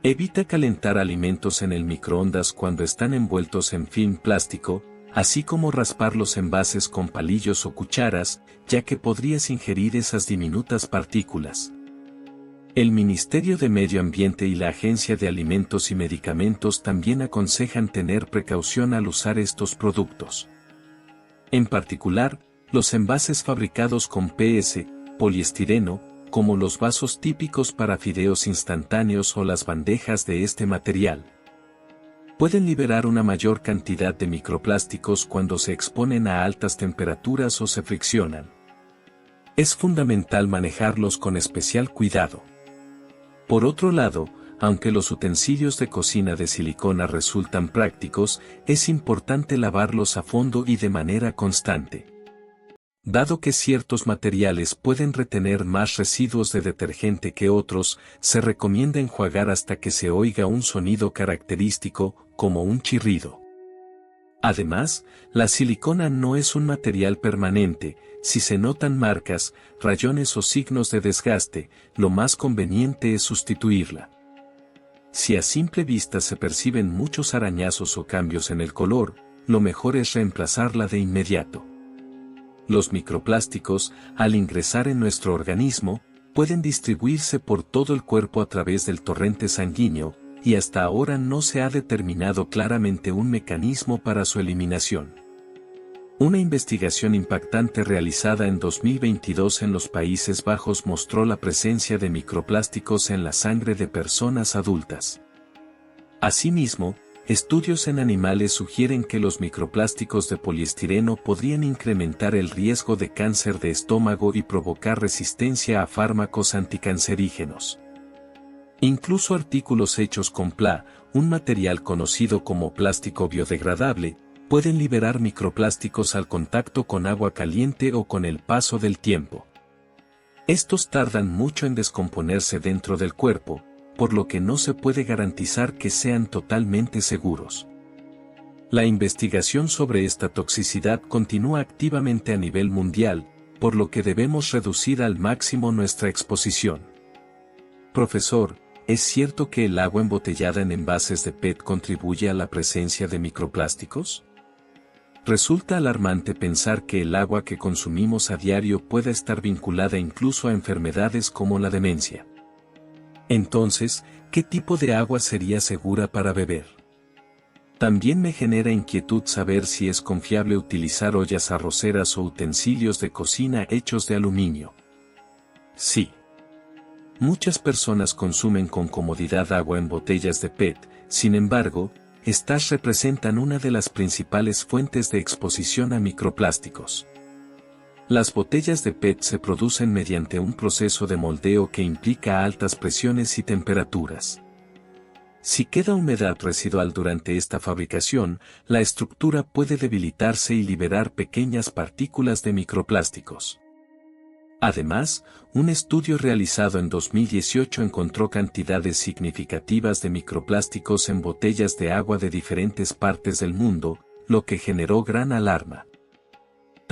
Evita calentar alimentos en el microondas cuando están envueltos en film plástico, así como raspar los envases con palillos o cucharas, ya que podrías ingerir esas diminutas partículas. El Ministerio de Medio Ambiente y la Agencia de Alimentos y Medicamentos también aconsejan tener precaución al usar estos productos. En particular, los envases fabricados con PS, poliestireno, como los vasos típicos para fideos instantáneos o las bandejas de este material, pueden liberar una mayor cantidad de microplásticos cuando se exponen a altas temperaturas o se friccionan. Es fundamental manejarlos con especial cuidado. Por otro lado, aunque los utensilios de cocina de silicona resultan prácticos, es importante lavarlos a fondo y de manera constante. Dado que ciertos materiales pueden retener más residuos de detergente que otros, se recomienda enjuagar hasta que se oiga un sonido característico, como un chirrido. Además, la silicona no es un material permanente. Si se notan marcas, rayones o signos de desgaste, lo más conveniente es sustituirla. Si a simple vista se perciben muchos arañazos o cambios en el color, lo mejor es reemplazarla de inmediato. Los microplásticos, al ingresar en nuestro organismo, pueden distribuirse por todo el cuerpo a través del torrente sanguíneo, y hasta ahora no se ha determinado claramente un mecanismo para su eliminación. Una investigación impactante realizada en 2022 en los Países Bajos mostró la presencia de microplásticos en la sangre de personas adultas. Asimismo, estudios en animales sugieren que los microplásticos de poliestireno podrían incrementar el riesgo de cáncer de estómago y provocar resistencia a fármacos anticancerígenos. Incluso artículos hechos con PLA, un material conocido como plástico biodegradable, pueden liberar microplásticos al contacto con agua caliente o con el paso del tiempo. Estos tardan mucho en descomponerse dentro del cuerpo, por lo que no se puede garantizar que sean totalmente seguros. La investigación sobre esta toxicidad continúa activamente a nivel mundial, por lo que debemos reducir al máximo nuestra exposición. Profesor, ¿es cierto que el agua embotellada en envases de PET contribuye a la presencia de microplásticos? Resulta alarmante pensar que el agua que consumimos a diario pueda estar vinculada incluso a enfermedades como la demencia. Entonces, ¿qué tipo de agua sería segura para beber? También me genera inquietud saber si es confiable utilizar ollas arroceras o utensilios de cocina hechos de aluminio. Sí. Muchas personas consumen con comodidad agua en botellas de PET, sin embargo, estas representan una de las principales fuentes de exposición a microplásticos. Las botellas de PET se producen mediante un proceso de moldeo que implica altas presiones y temperaturas. Si queda humedad residual durante esta fabricación, la estructura puede debilitarse y liberar pequeñas partículas de microplásticos. Además, un estudio realizado en 2018 encontró cantidades significativas de microplásticos en botellas de agua de diferentes partes del mundo, lo que generó gran alarma.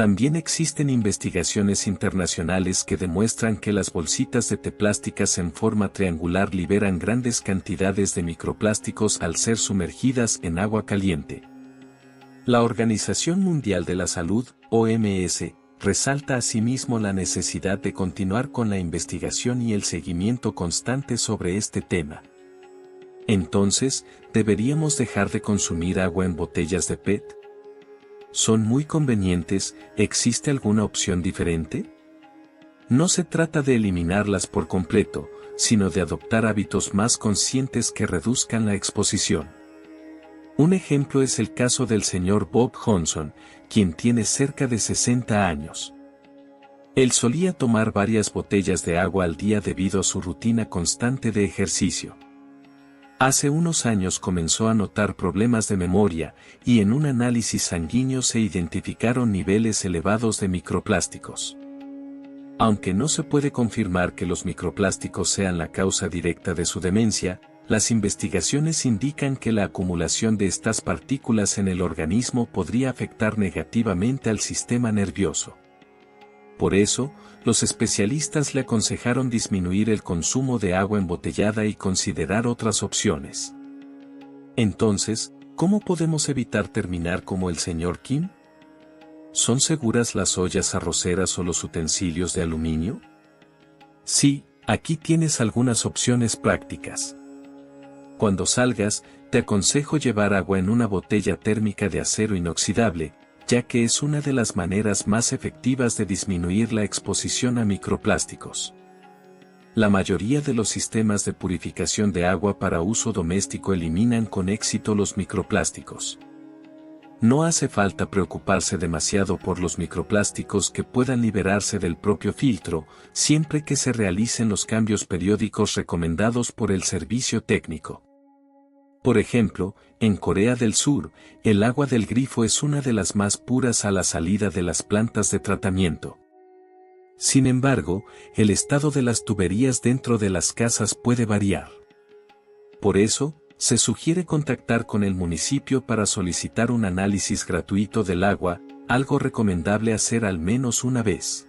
También existen investigaciones internacionales que demuestran que las bolsitas de té plásticas en forma triangular liberan grandes cantidades de microplásticos al ser sumergidas en agua caliente. La Organización Mundial de la Salud, OMS, resalta asimismo la necesidad de continuar con la investigación y el seguimiento constante sobre este tema. Entonces, ¿deberíamos dejar de consumir agua en botellas de PET? ¿Son muy convenientes? ¿Existe alguna opción diferente? No se trata de eliminarlas por completo, sino de adoptar hábitos más conscientes que reduzcan la exposición. Un ejemplo es el caso del señor Bob Johnson, quien tiene cerca de 60 años. Él solía tomar varias botellas de agua al día debido a su rutina constante de ejercicio. Hace unos años comenzó a notar problemas de memoria, y en un análisis sanguíneo se identificaron niveles elevados de microplásticos. Aunque no se puede confirmar que los microplásticos sean la causa directa de su demencia, las investigaciones indican que la acumulación de estas partículas en el organismo podría afectar negativamente al sistema nervioso. Por eso, los especialistas le aconsejaron disminuir el consumo de agua embotellada y considerar otras opciones. Entonces, ¿cómo podemos evitar terminar como el señor Kim? ¿Son seguras las ollas arroceras o los utensilios de aluminio? Sí, aquí tienes algunas opciones prácticas. Cuando salgas, te aconsejo llevar agua en una botella térmica de acero inoxidable, ya que es una de las maneras más efectivas de disminuir la exposición a microplásticos. La mayoría de los sistemas de purificación de agua para uso doméstico eliminan con éxito los microplásticos. No hace falta preocuparse demasiado por los microplásticos que puedan liberarse del propio filtro, siempre que se realicen los cambios periódicos recomendados por el servicio técnico. Por ejemplo, en Corea del Sur, el agua del grifo es una de las más puras a la salida de las plantas de tratamiento. Sin embargo, el estado de las tuberías dentro de las casas puede variar. Por eso, se sugiere contactar con el municipio para solicitar un análisis gratuito del agua, algo recomendable hacer al menos una vez.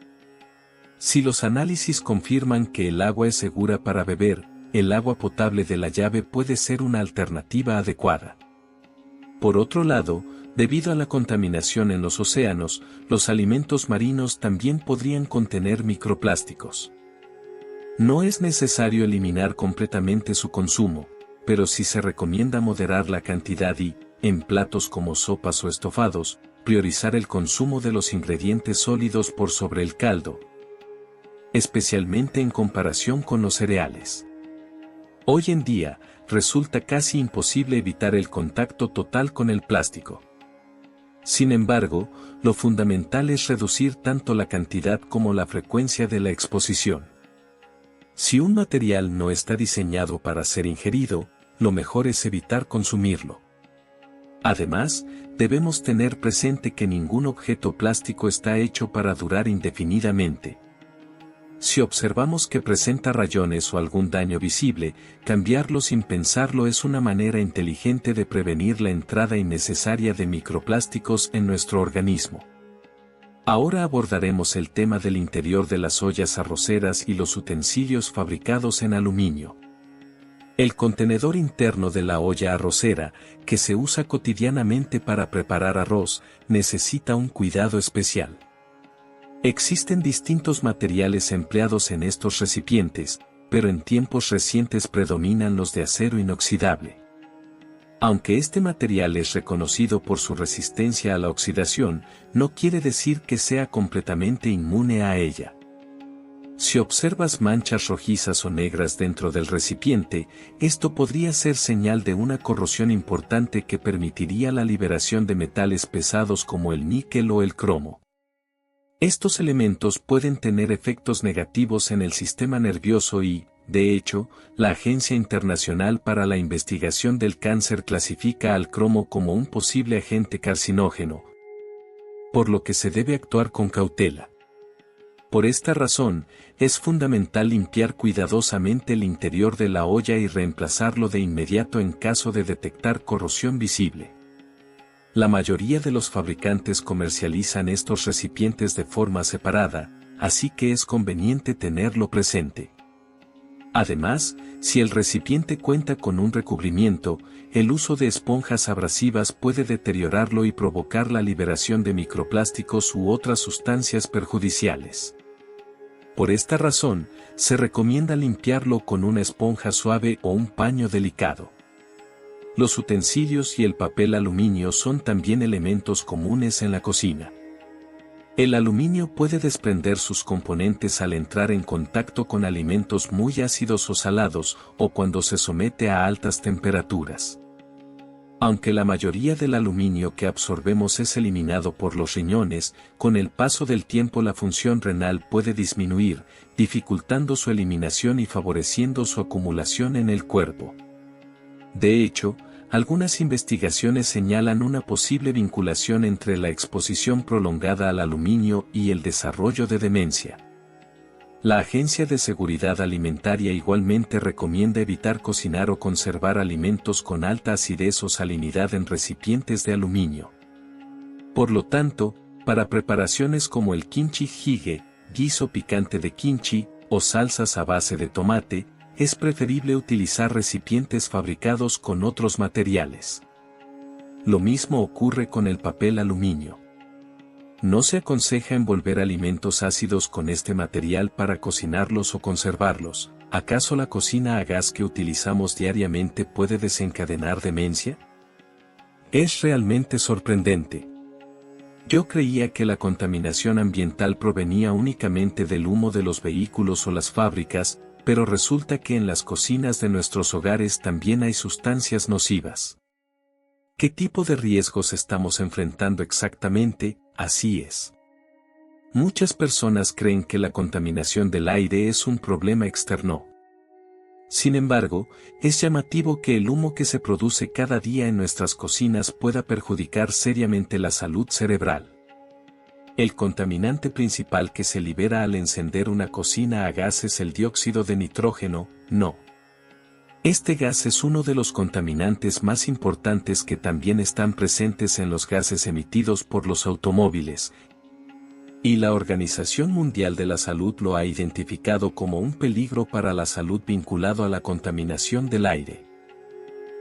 Si los análisis confirman que el agua es segura para beber, el agua potable de la llave puede ser una alternativa adecuada. Por otro lado, debido a la contaminación en los océanos, los alimentos marinos también podrían contener microplásticos. No es necesario eliminar completamente su consumo, pero sí se recomienda moderar la cantidad y, en platos como sopas o estofados, priorizar el consumo de los ingredientes sólidos por sobre el caldo, especialmente en comparación con los cereales. Hoy en día, resulta casi imposible evitar el contacto total con el plástico. Sin embargo, lo fundamental es reducir tanto la cantidad como la frecuencia de la exposición. Si un material no está diseñado para ser ingerido, lo mejor es evitar consumirlo. Además, debemos tener presente que ningún objeto plástico está hecho para durar indefinidamente. Si observamos que presenta rayones o algún daño visible, cambiarlo sin pensarlo es una manera inteligente de prevenir la entrada innecesaria de microplásticos en nuestro organismo. Ahora abordaremos el tema del interior de las ollas arroceras y los utensilios fabricados en aluminio. El contenedor interno de la olla arrocera, que se usa cotidianamente para preparar arroz, necesita un cuidado especial. Existen distintos materiales empleados en estos recipientes, pero en tiempos recientes predominan los de acero inoxidable. Aunque este material es reconocido por su resistencia a la oxidación, no quiere decir que sea completamente inmune a ella. Si observas manchas rojizas o negras dentro del recipiente, esto podría ser señal de una corrosión importante que permitiría la liberación de metales pesados como el níquel o el cromo. Estos elementos pueden tener efectos negativos en el sistema nervioso y, de hecho, la Agencia Internacional para la Investigación del Cáncer clasifica al cromo como un posible agente carcinógeno, por lo que se debe actuar con cautela. Por esta razón, es fundamental limpiar cuidadosamente el interior de la olla y reemplazarlo de inmediato en caso de detectar corrosión visible. La mayoría de los fabricantes comercializan estos recipientes de forma separada, así que es conveniente tenerlo presente. Además, si el recipiente cuenta con un recubrimiento, el uso de esponjas abrasivas puede deteriorarlo y provocar la liberación de microplásticos u otras sustancias perjudiciales. Por esta razón, se recomienda limpiarlo con una esponja suave o un paño delicado. Los utensilios y el papel aluminio son también elementos comunes en la cocina. El aluminio puede desprender sus componentes al entrar en contacto con alimentos muy ácidos o salados, o cuando se somete a altas temperaturas. Aunque la mayoría del aluminio que absorbemos es eliminado por los riñones, con el paso del tiempo la función renal puede disminuir, dificultando su eliminación y favoreciendo su acumulación en el cuerpo. De hecho, algunas investigaciones señalan una posible vinculación entre la exposición prolongada al aluminio y el desarrollo de demencia. La Agencia de Seguridad Alimentaria igualmente recomienda evitar cocinar o conservar alimentos con alta acidez o salinidad en recipientes de aluminio. Por lo tanto, para preparaciones como el kimchi jjigae, guiso picante de kimchi, o salsas a base de tomate, es preferible utilizar recipientes fabricados con otros materiales. Lo mismo ocurre con el papel aluminio. No se aconseja envolver alimentos ácidos con este material para cocinarlos o conservarlos. ¿Acaso la cocina a gas que utilizamos diariamente puede desencadenar demencia? Es realmente sorprendente. Yo creía que la contaminación ambiental provenía únicamente del humo de los vehículos o las fábricas, pero resulta que en las cocinas de nuestros hogares también hay sustancias nocivas. ¿Qué tipo de riesgos estamos enfrentando exactamente? Así es. Muchas personas creen que la contaminación del aire es un problema externo. Sin embargo, es llamativo que el humo que se produce cada día en nuestras cocinas pueda perjudicar seriamente la salud cerebral. El contaminante principal que se libera al encender una cocina a gas es el dióxido de nitrógeno, NO. Este gas es uno de los contaminantes más importantes que también están presentes en los gases emitidos por los automóviles, y la Organización Mundial de la Salud lo ha identificado como un peligro para la salud vinculado a la contaminación del aire.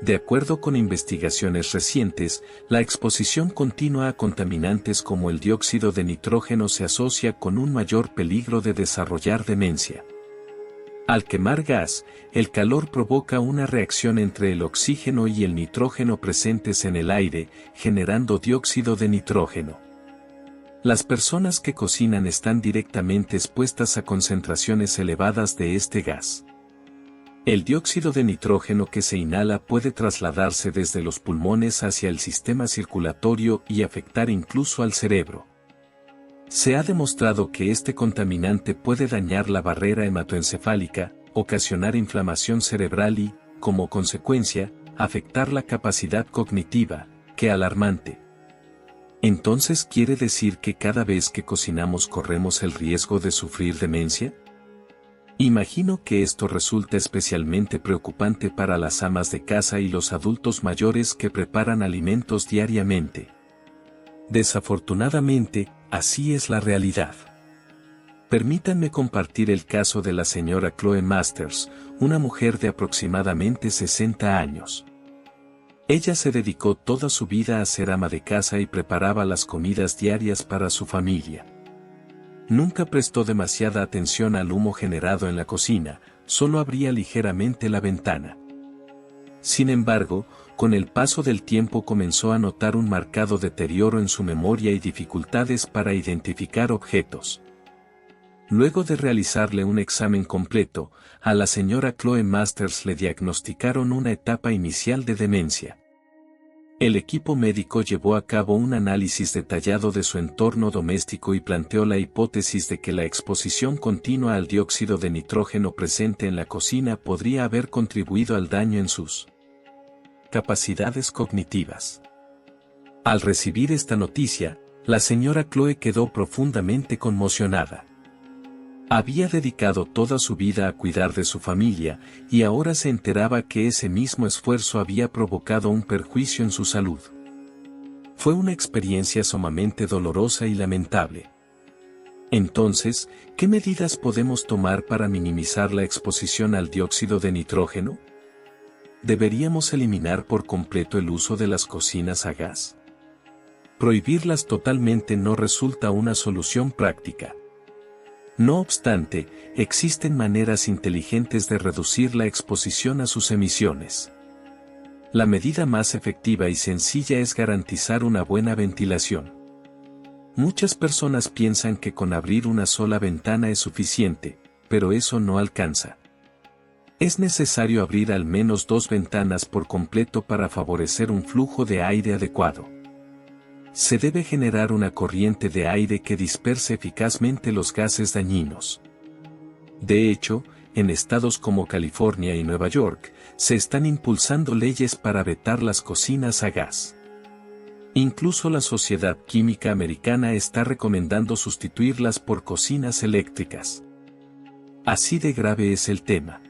De acuerdo con investigaciones recientes, la exposición continua a contaminantes como el dióxido de nitrógeno se asocia con un mayor peligro de desarrollar demencia. Al quemar gas, el calor provoca una reacción entre el oxígeno y el nitrógeno presentes en el aire, generando dióxido de nitrógeno. Las personas que cocinan están directamente expuestas a concentraciones elevadas de este gas. El dióxido de nitrógeno que se inhala puede trasladarse desde los pulmones hacia el sistema circulatorio y afectar incluso al cerebro. Se ha demostrado que este contaminante puede dañar la barrera hematoencefálica, ocasionar inflamación cerebral y, como consecuencia, afectar la capacidad cognitiva. ¡Qué alarmante! ¿Entonces quiere decir que cada vez que cocinamos corremos el riesgo de sufrir demencia? Imagino que esto resulta especialmente preocupante para las amas de casa y los adultos mayores que preparan alimentos diariamente. Desafortunadamente, así es la realidad. Permítanme compartir el caso de la señora Chloe Masters, una mujer de aproximadamente 60 años. Ella se dedicó toda su vida a ser ama de casa y preparaba las comidas diarias para su familia. Nunca prestó demasiada atención al humo generado en la cocina, solo abría ligeramente la ventana. Sin embargo, con el paso del tiempo comenzó a notar un marcado deterioro en su memoria y dificultades para identificar objetos. Luego de realizarle un examen completo, a la señora Chloe Masters le diagnosticaron una etapa inicial de demencia. El equipo médico llevó a cabo un análisis detallado de su entorno doméstico y planteó la hipótesis de que la exposición continua al dióxido de nitrógeno presente en la cocina podría haber contribuido al daño en sus capacidades cognitivas. Al recibir esta noticia, la señora Chloe quedó profundamente conmocionada. Había dedicado toda su vida a cuidar de su familia, y ahora se enteraba que ese mismo esfuerzo había provocado un perjuicio en su salud. Fue una experiencia sumamente dolorosa y lamentable. Entonces, ¿qué medidas podemos tomar para minimizar la exposición al dióxido de nitrógeno? ¿Deberíamos eliminar por completo el uso de las cocinas a gas? Prohibirlas totalmente no resulta una solución práctica. No obstante, existen maneras inteligentes de reducir la exposición a sus emisiones. La medida más efectiva y sencilla es garantizar una buena ventilación. Muchas personas piensan que con abrir una sola ventana es suficiente, pero eso no alcanza. Es necesario abrir al menos 2 ventanas por completo para favorecer un flujo de aire adecuado. Se debe generar una corriente de aire que disperse eficazmente los gases dañinos. De hecho, en estados como California y Nueva York, se están impulsando leyes para vetar las cocinas a gas. Incluso la Sociedad Química Americana está recomendando sustituirlas por cocinas eléctricas. Así de grave es el tema.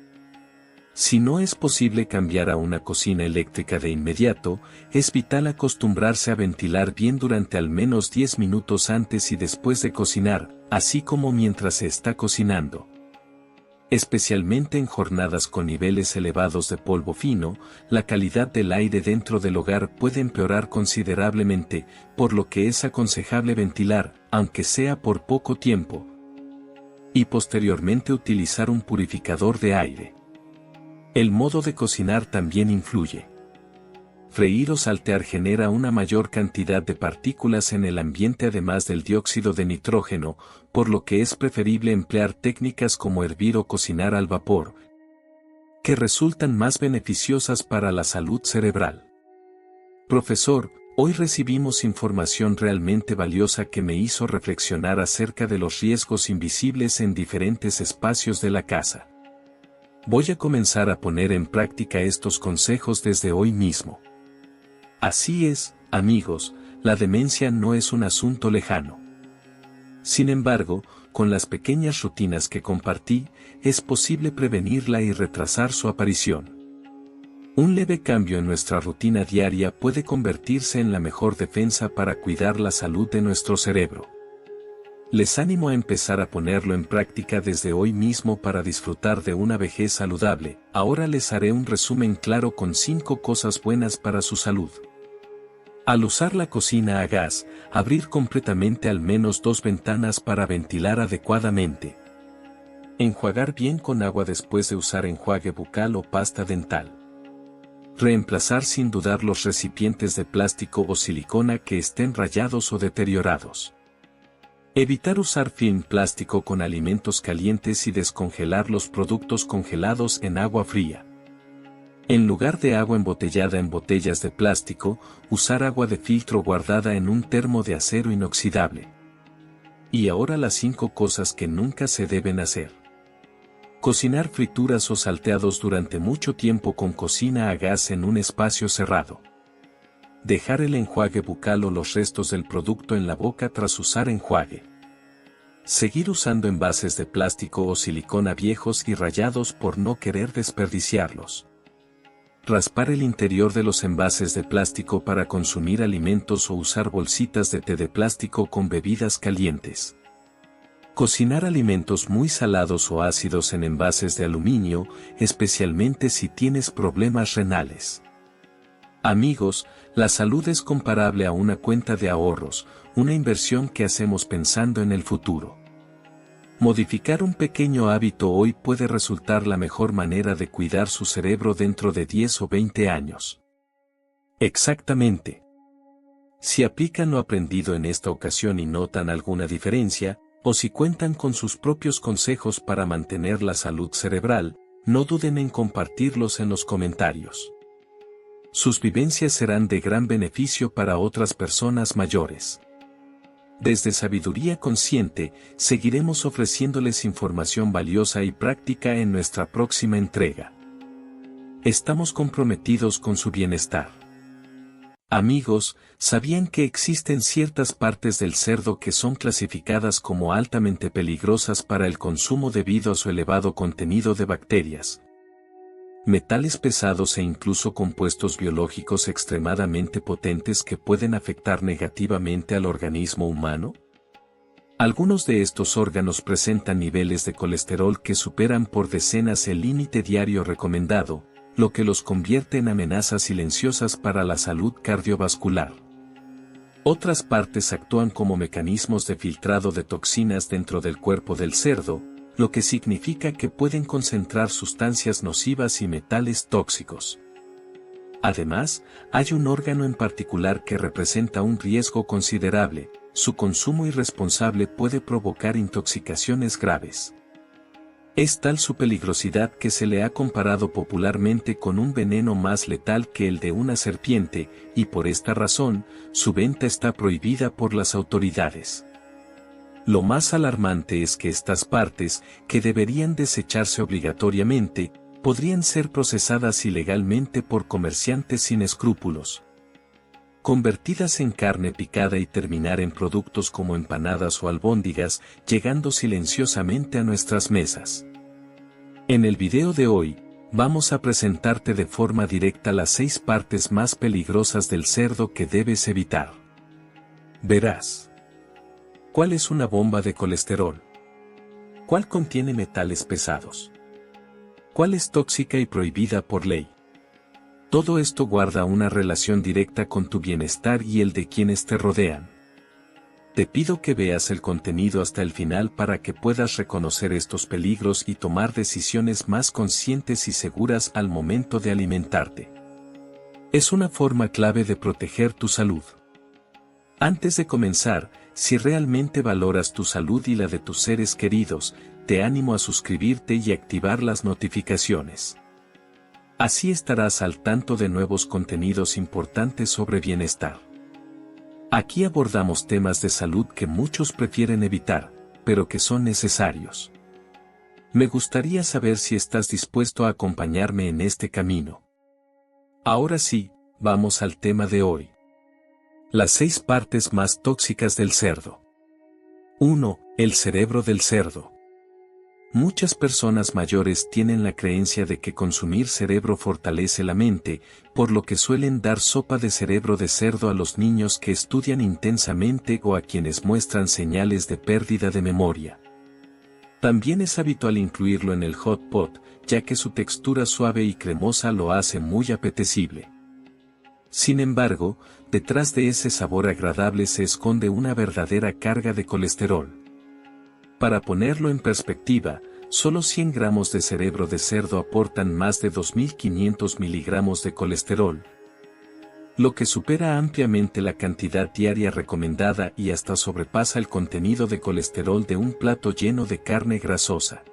Si no es posible cambiar a una cocina eléctrica de inmediato, es vital acostumbrarse a ventilar bien durante al menos 10 minutos antes y después de cocinar, así como mientras se está cocinando. Especialmente en jornadas con niveles elevados de polvo fino, la calidad del aire dentro del hogar puede empeorar considerablemente, por lo que es aconsejable ventilar, aunque sea por poco tiempo, y posteriormente utilizar un purificador de aire. El modo de cocinar también influye. Freír o saltear genera una mayor cantidad de partículas en el ambiente además del dióxido de nitrógeno, por lo que es preferible emplear técnicas como hervir o cocinar al vapor, que resultan más beneficiosas para la salud cerebral. Profesor, hoy recibimos información realmente valiosa que me hizo reflexionar acerca de los riesgos invisibles en diferentes espacios de la casa. Voy a comenzar a poner en práctica estos consejos desde hoy mismo. Así es, amigos, la demencia no es un asunto lejano. Sin embargo, con las pequeñas rutinas que compartí, es posible prevenirla y retrasar su aparición. Un leve cambio en nuestra rutina diaria puede convertirse en la mejor defensa para cuidar la salud de nuestro cerebro. Les animo a empezar a ponerlo en práctica desde hoy mismo para disfrutar de una vejez saludable. Ahora les haré un resumen claro con 5 cosas buenas para su salud. Al usar la cocina a gas, abrir completamente al menos 2 ventanas para ventilar adecuadamente. Enjuagar bien con agua después de usar enjuague bucal o pasta dental. Reemplazar sin dudar los recipientes de plástico o silicona que estén rayados o deteriorados. Evitar usar film plástico con alimentos calientes y descongelar los productos congelados en agua fría. En lugar de agua embotellada en botellas de plástico, usar agua de filtro guardada en un termo de acero inoxidable. Y ahora las 5 cosas que nunca se deben hacer. Cocinar frituras o salteados durante mucho tiempo con cocina a gas en un espacio cerrado. Dejar el enjuague bucal o los restos del producto en la boca tras usar enjuague. Seguir usando envases de plástico o silicona viejos y rayados por no querer desperdiciarlos. Raspar el interior de los envases de plástico para consumir alimentos o usar bolsitas de té de plástico con bebidas calientes. Cocinar alimentos muy salados o ácidos en envases de aluminio, especialmente si tienes problemas renales. Amigos, la salud es comparable a una cuenta de ahorros, una inversión que hacemos pensando en el futuro. Modificar un pequeño hábito hoy puede resultar la mejor manera de cuidar su cerebro dentro de 10 o 20 años. Exactamente. Si aplican lo aprendido en esta ocasión y notan alguna diferencia, o si cuentan con sus propios consejos para mantener la salud cerebral, no duden en compartirlos en los comentarios. Sus vivencias serán de gran beneficio para otras personas mayores. Desde Sabiduría Consciente, seguiremos ofreciéndoles información valiosa y práctica en nuestra próxima entrega. Estamos comprometidos con su bienestar. Amigos, ¿sabían que existen ciertas partes del cerdo que son clasificadas como altamente peligrosas para el consumo debido a su elevado contenido de bacterias, metales pesados e incluso compuestos biológicos extremadamente potentes que pueden afectar negativamente al organismo humano? Algunos de estos órganos presentan niveles de colesterol que superan por decenas el límite diario recomendado, lo que los convierte en amenazas silenciosas para la salud cardiovascular. Otras partes actúan como mecanismos de filtrado de toxinas dentro del cuerpo del cerdo, lo que significa que pueden concentrar sustancias nocivas y metales tóxicos. Además, hay un órgano en particular que representa un riesgo considerable, su consumo irresponsable puede provocar intoxicaciones graves. Es tal su peligrosidad que se le ha comparado popularmente con un veneno más letal que el de una serpiente, y por esta razón, su venta está prohibida por las autoridades. Lo más alarmante es que estas partes, que deberían desecharse obligatoriamente, podrían ser procesadas ilegalmente por comerciantes sin escrúpulos, convertidas en carne picada y terminar en productos como empanadas o albóndigas, llegando silenciosamente a nuestras mesas. En el video de hoy, vamos a presentarte de forma directa las 6 partes más peligrosas del cerdo que debes evitar. Verás. ¿Cuál es una bomba de colesterol? ¿Cuál contiene metales pesados? ¿Cuál es tóxica y prohibida por ley? Todo esto guarda una relación directa con tu bienestar y el de quienes te rodean. Te pido que veas el contenido hasta el final para que puedas reconocer estos peligros y tomar decisiones más conscientes y seguras al momento de alimentarte. Es una forma clave de proteger tu salud. Antes de comenzar, si realmente valoras tu salud y la de tus seres queridos, te animo a suscribirte y activar las notificaciones. Así estarás al tanto de nuevos contenidos importantes sobre bienestar. Aquí abordamos temas de salud que muchos prefieren evitar, pero que son necesarios. Me gustaría saber si estás dispuesto a acompañarme en este camino. Ahora sí, vamos al tema de hoy. Las 6 partes más tóxicas del cerdo. 1. El cerebro del cerdo. Muchas personas mayores tienen la creencia de que consumir cerebro fortalece la mente, por lo que suelen dar sopa de cerebro de cerdo a los niños que estudian intensamente o a quienes muestran señales de pérdida de memoria. También es habitual incluirlo en el hot pot, ya que su textura suave y cremosa lo hace muy apetecible. Sin embargo, detrás de ese sabor agradable se esconde una verdadera carga de colesterol. Para ponerlo en perspectiva, solo 100 gramos de cerebro de cerdo aportan más de 2.500 miligramos de colesterol, lo que supera ampliamente la cantidad diaria recomendada y hasta sobrepasa el contenido de colesterol de un plato lleno de carne grasosa.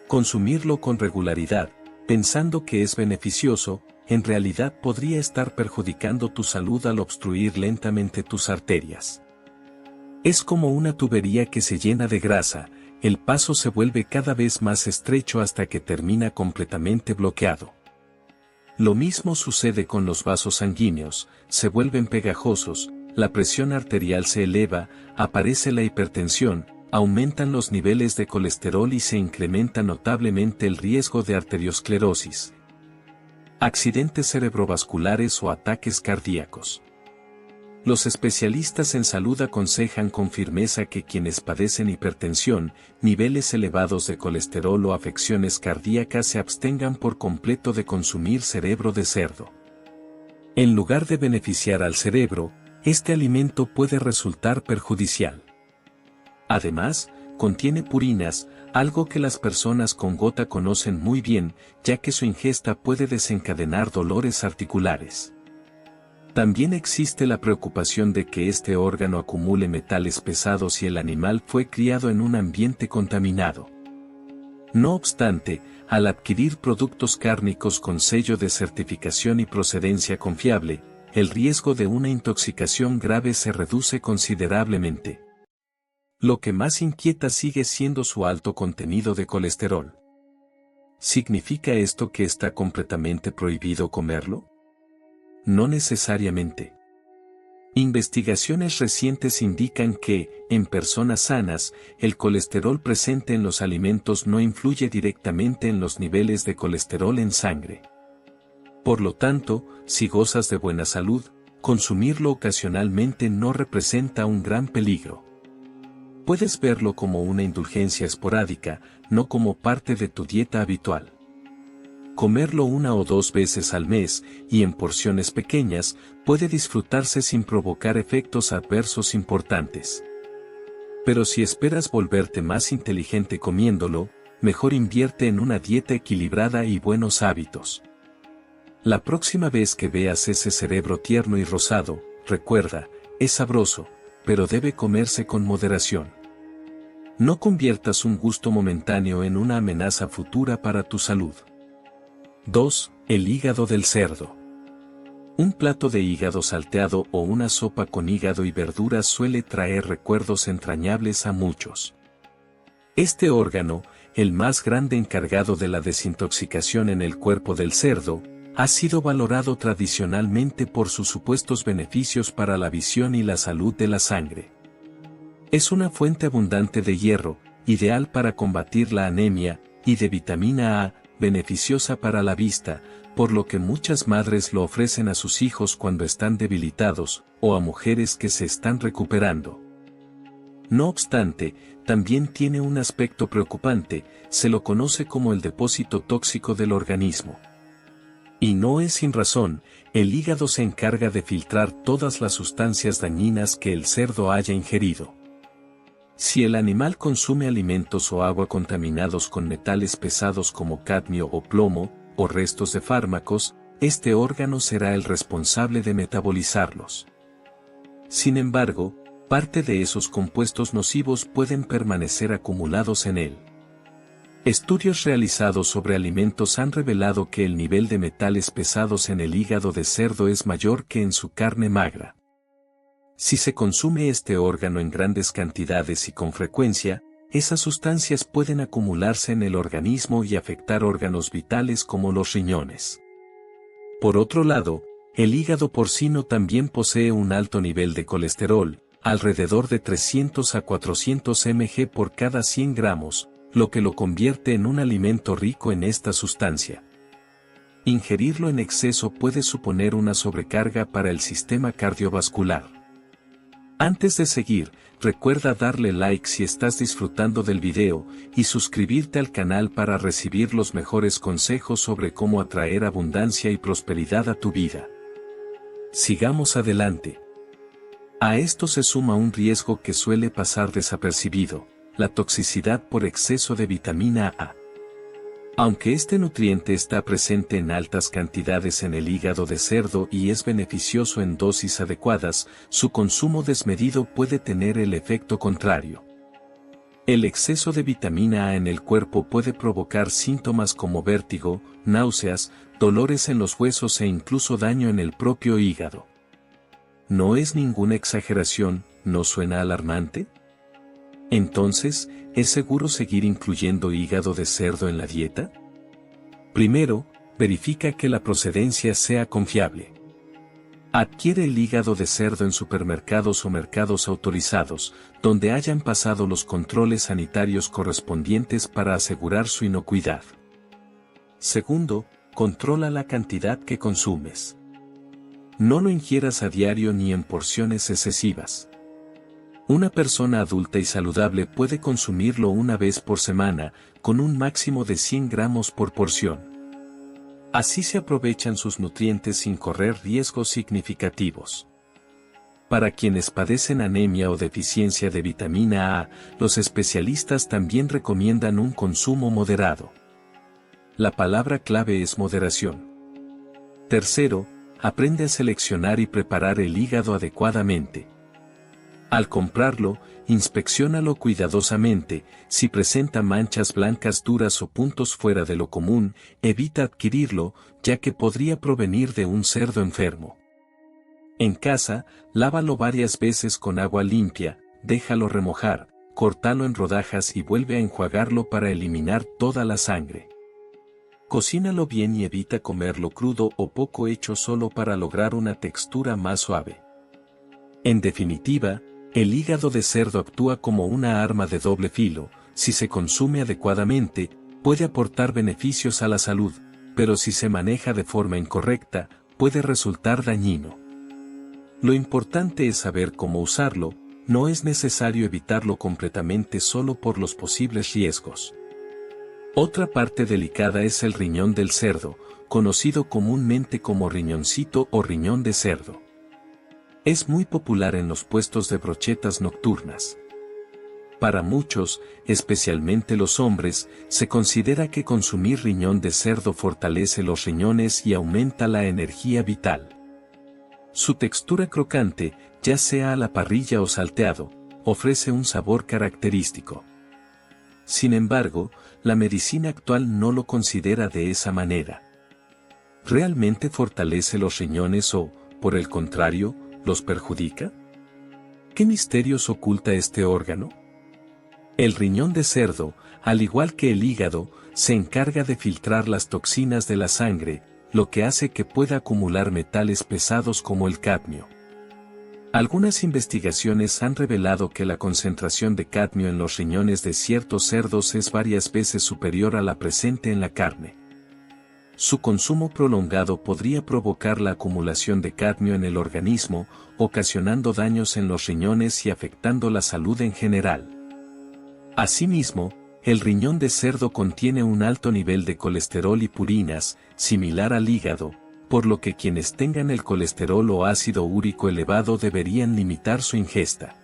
Consumirlo con regularidad, pensando que es beneficioso, en realidad podría estar perjudicando tu salud al obstruir lentamente tus arterias. Es como una tubería que se llena de grasa, el paso se vuelve cada vez más estrecho hasta que termina completamente bloqueado. Lo mismo sucede con los vasos sanguíneos, se vuelven pegajosos, la presión arterial se eleva, aparece la hipertensión, aumentan los niveles de colesterol y se incrementa notablemente el riesgo de arteriosclerosis, accidentes cerebrovasculares o ataques cardíacos. Los especialistas en salud aconsejan con firmeza que quienes padecen hipertensión, niveles elevados de colesterol o afecciones cardíacas se abstengan por completo de consumir cerebro de cerdo. En lugar de beneficiar al cerebro, este alimento puede resultar perjudicial. Además, contiene purinas, algo que las personas con gota conocen muy bien, ya que su ingesta puede desencadenar dolores articulares. También existe la preocupación de que este órgano acumule metales pesados si el animal fue criado en un ambiente contaminado. No obstante, al adquirir productos cárnicos con sello de certificación y procedencia confiable, el riesgo de una intoxicación grave se reduce considerablemente. Lo que más inquieta sigue siendo su alto contenido de colesterol. ¿Significa esto que está completamente prohibido comerlo? No necesariamente. Investigaciones recientes indican que, en personas sanas, el colesterol presente en los alimentos no influye directamente en los niveles de colesterol en sangre. Por lo tanto, si gozas de buena salud, consumirlo ocasionalmente no representa un gran peligro. Puedes verlo como una indulgencia esporádica, no como parte de tu dieta habitual. Comerlo 1 o 2 veces al mes, y en porciones pequeñas, puede disfrutarse sin provocar efectos adversos importantes. Pero si esperas volverte más inteligente comiéndolo, mejor invierte en una dieta equilibrada y buenos hábitos. La próxima vez que veas ese cerebro tierno y rosado, recuerda, es sabroso, pero debe comerse con moderación. No conviertas un gusto momentáneo en una amenaza futura para tu salud. 2. El hígado del cerdo. Un plato de hígado salteado o una sopa con hígado y verduras suele traer recuerdos entrañables a muchos. Este órgano, el más grande encargado de la desintoxicación en el cuerpo del cerdo, ha sido valorado tradicionalmente por sus supuestos beneficios para la visión y la salud de la sangre. Es una fuente abundante de hierro, ideal para combatir la anemia, y de vitamina A, beneficiosa para la vista, por lo que muchas madres lo ofrecen a sus hijos cuando están debilitados, o a mujeres que se están recuperando. No obstante, también tiene un aspecto preocupante, se lo conoce como el depósito tóxico del organismo. Y no es sin razón, el hígado se encarga de filtrar todas las sustancias dañinas que el cerdo haya ingerido. Si el animal consume alimentos o agua contaminados con metales pesados como cadmio o plomo, o restos de fármacos, este órgano será el responsable de metabolizarlos. Sin embargo, parte de esos compuestos nocivos pueden permanecer acumulados en él. Estudios realizados sobre alimentos han revelado que el nivel de metales pesados en el hígado de cerdo es mayor que en su carne magra. Si se consume este órgano en grandes cantidades y con frecuencia, esas sustancias pueden acumularse en el organismo y afectar órganos vitales como los riñones. Por otro lado, el hígado porcino también posee un alto nivel de colesterol, alrededor de 300 a 400 mg por cada 100 gramos, lo que lo convierte en un alimento rico en esta sustancia. Ingerirlo en exceso puede suponer una sobrecarga para el sistema cardiovascular. Antes de seguir, recuerda darle like si estás disfrutando del video, y suscribirte al canal para recibir los mejores consejos sobre cómo atraer abundancia y prosperidad a tu vida. Sigamos adelante. A esto se suma un riesgo que suele pasar desapercibido, la toxicidad por exceso de vitamina A. Aunque este nutriente está presente en altas cantidades en el hígado de cerdo y es beneficioso en dosis adecuadas, su consumo desmedido puede tener el efecto contrario. El exceso de vitamina A en el cuerpo puede provocar síntomas como vértigo, náuseas, dolores en los huesos e incluso daño en el propio hígado. ¿No es ninguna exageración? ¿No suena alarmante? Entonces, ¿es seguro seguir incluyendo hígado de cerdo en la dieta? Primero, verifica que la procedencia sea confiable. Adquiere el hígado de cerdo en supermercados o mercados autorizados, donde hayan pasado los controles sanitarios correspondientes para asegurar su inocuidad. Segundo, controla la cantidad que consumes. No lo ingieras a diario ni en porciones excesivas. Una persona adulta y saludable puede consumirlo una vez por semana, con un máximo de 100 gramos por porción. Así se aprovechan sus nutrientes sin correr riesgos significativos. Para quienes padecen anemia o deficiencia de vitamina A, los especialistas también recomiendan un consumo moderado. La palabra clave es moderación. Tercero, aprende a seleccionar y preparar el hígado adecuadamente. Al comprarlo, inspecciónalo cuidadosamente. Si presenta manchas blancas duras o puntos fuera de lo común, evita adquirirlo, ya que podría provenir de un cerdo enfermo. En casa, lávalo varias veces con agua limpia, déjalo remojar, córtalo en rodajas y vuelve a enjuagarlo para eliminar toda la sangre. Cocínalo bien y evita comerlo crudo o poco hecho solo para lograr una textura más suave. En definitiva, el hígado de cerdo actúa como una arma de doble filo. Si se consume adecuadamente, puede aportar beneficios a la salud, pero si se maneja de forma incorrecta, puede resultar dañino. Lo importante es saber cómo usarlo, no es necesario evitarlo completamente solo por los posibles riesgos. Otra parte delicada es el riñón del cerdo, conocido comúnmente como riñoncito o riñón de cerdo. Es muy popular en los puestos de brochetas nocturnas. Para muchos, especialmente los hombres, se considera que consumir riñón de cerdo fortalece los riñones y aumenta la energía vital. Su textura crocante, ya sea a la parrilla o salteado, ofrece un sabor característico. Sin embargo, la medicina actual no lo considera de esa manera. ¿Realmente fortalece los riñones o, por el contrario, los perjudica? ¿Qué misterios oculta este órgano? El riñón de cerdo, al igual que el hígado, se encarga de filtrar las toxinas de la sangre, lo que hace que pueda acumular metales pesados como el cadmio. Algunas investigaciones han revelado que la concentración de cadmio en los riñones de ciertos cerdos es varias veces superior a la presente en la carne. Su consumo prolongado podría provocar la acumulación de cadmio en el organismo, ocasionando daños en los riñones y afectando la salud en general. Asimismo, el riñón de cerdo contiene un alto nivel de colesterol y purinas, similar al hígado, por lo que quienes tengan el colesterol o ácido úrico elevado deberían limitar su ingesta.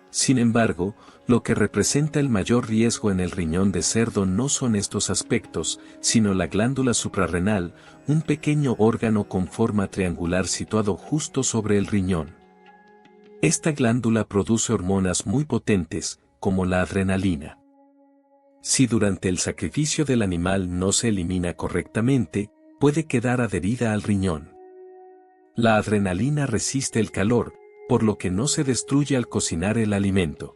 Sin embargo, lo que representa el mayor riesgo en el riñón de cerdo no son estos aspectos, sino la glándula suprarrenal, un pequeño órgano con forma triangular situado justo sobre el riñón. Esta glándula produce hormonas muy potentes, como la adrenalina. Si durante el sacrificio del animal no se elimina correctamente, puede quedar adherida al riñón. La adrenalina resiste el calor, por lo que no se destruye al cocinar el alimento.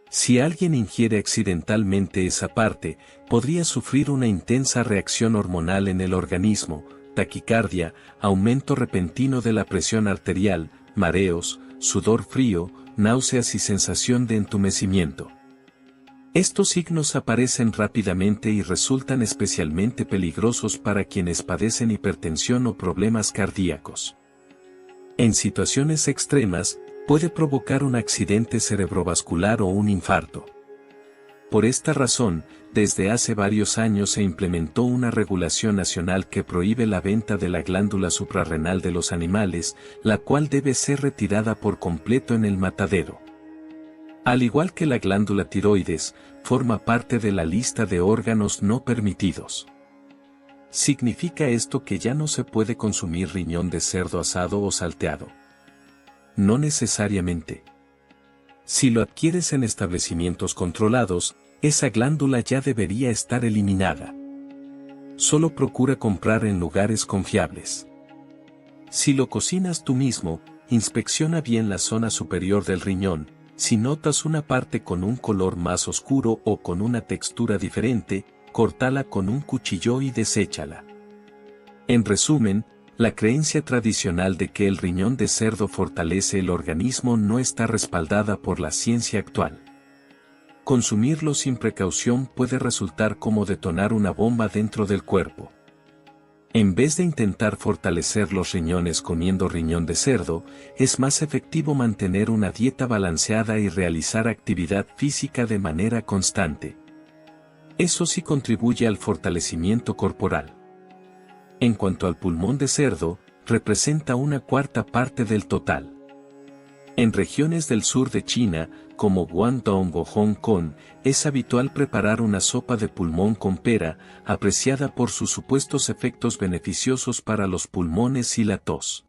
Si alguien ingiere accidentalmente esa parte, podría sufrir una intensa reacción hormonal en el organismo, taquicardia, aumento repentino de la presión arterial, mareos, sudor frío, náuseas y sensación de entumecimiento. Estos signos aparecen rápidamente y resultan especialmente peligrosos para quienes padecen hipertensión o problemas cardíacos. En situaciones extremas, puede provocar un accidente cerebrovascular o un infarto. Por esta razón, desde hace varios años se implementó una regulación nacional que prohíbe la venta de la glándula suprarrenal de los animales, la cual debe ser retirada por completo en el matadero. Al igual que la glándula tiroides, forma parte de la lista de órganos no permitidos. ¿Significa esto que ya no se puede consumir riñón de cerdo asado o salteado? No necesariamente. Si lo adquieres en establecimientos controlados, esa glándula ya debería estar eliminada. Solo procura comprar en lugares confiables. Si lo cocinas tú mismo, inspecciona bien la zona superior del riñón. Si notas una parte con un color más oscuro o con una textura diferente, córtala con un cuchillo y deséchala. En resumen, La creencia tradicional de que el riñón de cerdo fortalece el organismo no está respaldada por la ciencia actual. Consumirlo sin precaución puede resultar como detonar una bomba dentro del cuerpo. En vez de intentar fortalecer los riñones comiendo riñón de cerdo, es más efectivo mantener una dieta balanceada y realizar actividad física de manera constante. Eso sí contribuye al fortalecimiento corporal. En cuanto al pulmón de cerdo, representa una cuarta parte del total. En regiones del sur de China, como Guangdong o Hong Kong, es habitual preparar una sopa de pulmón con pera, apreciada por sus supuestos efectos beneficiosos para los pulmones y la tos.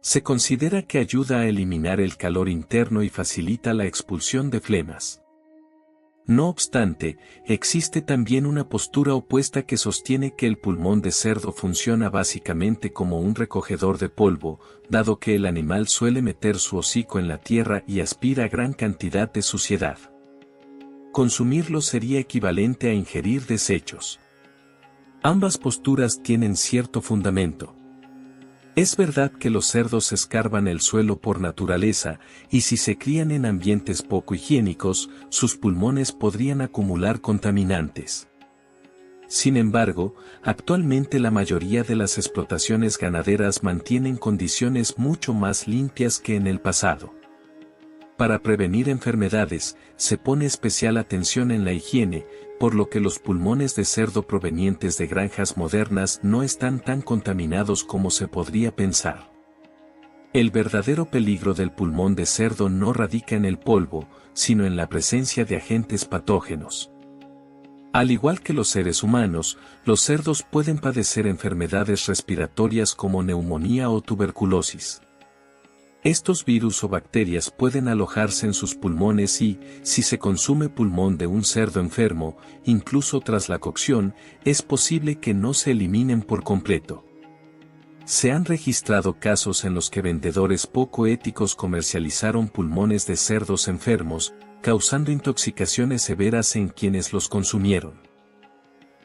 Se considera que ayuda a eliminar el calor interno y facilita la expulsión de flemas. No obstante, existe también una postura opuesta que sostiene que el pulmón de cerdo funciona básicamente como un recogedor de polvo, dado que el animal suele meter su hocico en la tierra y aspira gran cantidad de suciedad. Consumirlo sería equivalente a ingerir desechos. Ambas posturas tienen cierto fundamento. Es verdad que los cerdos escarban el suelo por naturaleza, y si se crían en ambientes poco higiénicos, sus pulmones podrían acumular contaminantes. Sin embargo, actualmente la mayoría de las explotaciones ganaderas mantienen condiciones mucho más limpias que en el pasado. Para prevenir enfermedades, se pone especial atención en la higiene, por lo que los pulmones de cerdo provenientes de granjas modernas no están tan contaminados como se podría pensar. El verdadero peligro del pulmón de cerdo no radica en el polvo, sino en la presencia de agentes patógenos. Al igual que los seres humanos, los cerdos pueden padecer enfermedades respiratorias como neumonía o tuberculosis. Estos virus o bacterias pueden alojarse en sus pulmones y, si se consume pulmón de un cerdo enfermo, incluso tras la cocción, es posible que no se eliminen por completo. Se han registrado casos en los que vendedores poco éticos comercializaron pulmones de cerdos enfermos, causando intoxicaciones severas en quienes los consumieron.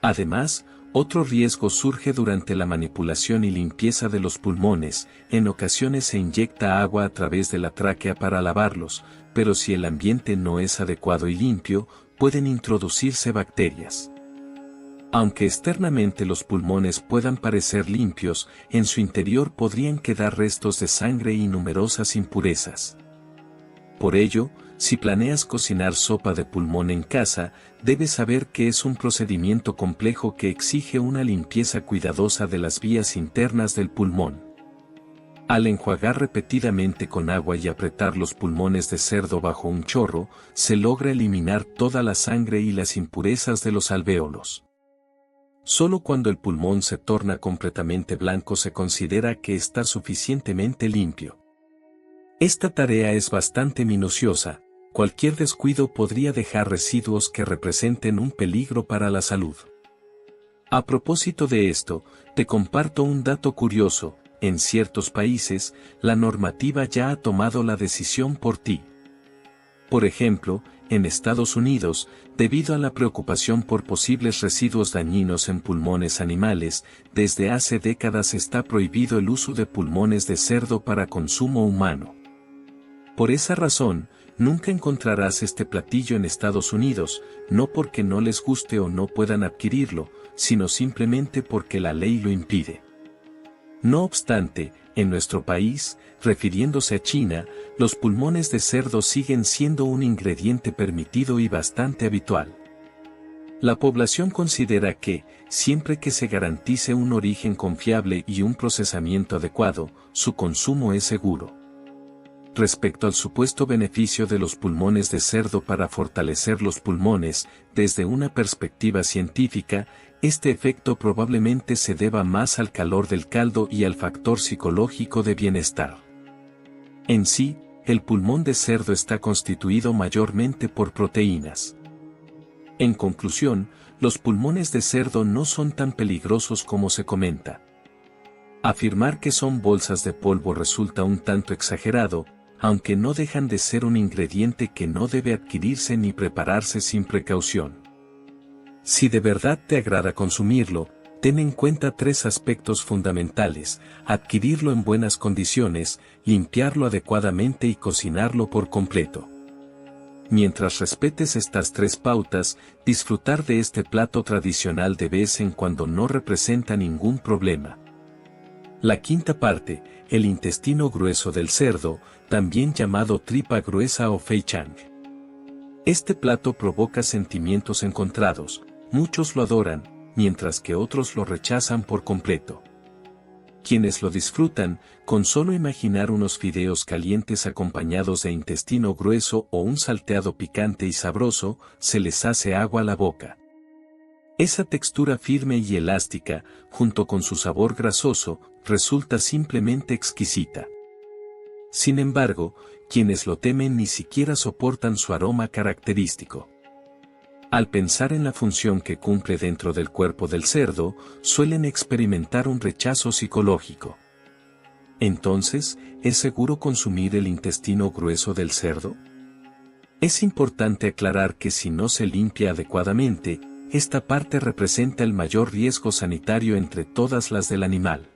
Además, otro riesgo surge durante la manipulación y limpieza de los pulmones. En ocasiones se inyecta agua a través de la tráquea para lavarlos, pero si el ambiente no es adecuado y limpio, pueden introducirse bacterias. Aunque externamente los pulmones puedan parecer limpios, en su interior podrían quedar restos de sangre y numerosas impurezas. Por ello, si planeas cocinar sopa de pulmón en casa, debes saber que es un procedimiento complejo que exige una limpieza cuidadosa de las vías internas del pulmón. Al enjuagar repetidamente con agua y apretar los pulmones de cerdo bajo un chorro, se logra eliminar toda la sangre y las impurezas de los alvéolos. Solo cuando el pulmón se torna completamente blanco se considera que está suficientemente limpio. Esta tarea es bastante minuciosa. Cualquier descuido podría dejar residuos que representen un peligro para la salud. A propósito de esto, te comparto un dato curioso: en ciertos países, la normativa ya ha tomado la decisión por ti. Por ejemplo, en Estados Unidos, debido a la preocupación por posibles residuos dañinos en pulmones animales, desde hace décadas está prohibido el uso de pulmones de cerdo para consumo humano. Por esa razón, nunca encontrarás este platillo en Estados Unidos, no porque no les guste o no puedan adquirirlo, sino simplemente porque la ley lo impide. No obstante, en nuestro país, refiriéndose a China, los pulmones de cerdo siguen siendo un ingrediente permitido y bastante habitual. La población considera que, siempre que se garantice un origen confiable y un procesamiento adecuado, su consumo es seguro. Respecto al supuesto beneficio de los pulmones de cerdo para fortalecer los pulmones, desde una perspectiva científica, este efecto probablemente se deba más al calor del caldo y al factor psicológico de bienestar. En sí, el pulmón de cerdo está constituido mayormente por proteínas. En conclusión, los pulmones de cerdo no son tan peligrosos como se comenta. Afirmar que son bolsas de polvo resulta un tanto exagerado, aunque no dejan de ser un ingrediente que no debe adquirirse ni prepararse sin precaución. Si de verdad te agrada consumirlo, Ten en cuenta tres aspectos fundamentales: adquirirlo en buenas condiciones, limpiarlo adecuadamente y cocinarlo por completo. Mientras respetes estas tres pautas, disfrutar de este plato tradicional de vez en cuando no representa ningún problema. La quinta parte, el intestino grueso del cerdo, también llamado tripa gruesa o feichang. Este plato provoca sentimientos encontrados, muchos lo adoran, mientras que otros lo rechazan por completo. Quienes lo disfrutan, con solo imaginar unos fideos calientes acompañados de intestino grueso o un salteado picante y sabroso, se les hace agua a la boca. Esa textura firme y elástica, junto con su sabor grasoso, resulta simplemente exquisita. Sin embargo, quienes lo temen ni siquiera soportan su aroma característico. Al pensar en la función que cumple dentro del cuerpo del cerdo, suelen experimentar un rechazo psicológico. Entonces, ¿es seguro consumir el intestino grueso del cerdo? Es importante aclarar que si no se limpia adecuadamente, esta parte representa el mayor riesgo sanitario entre todas las del animal.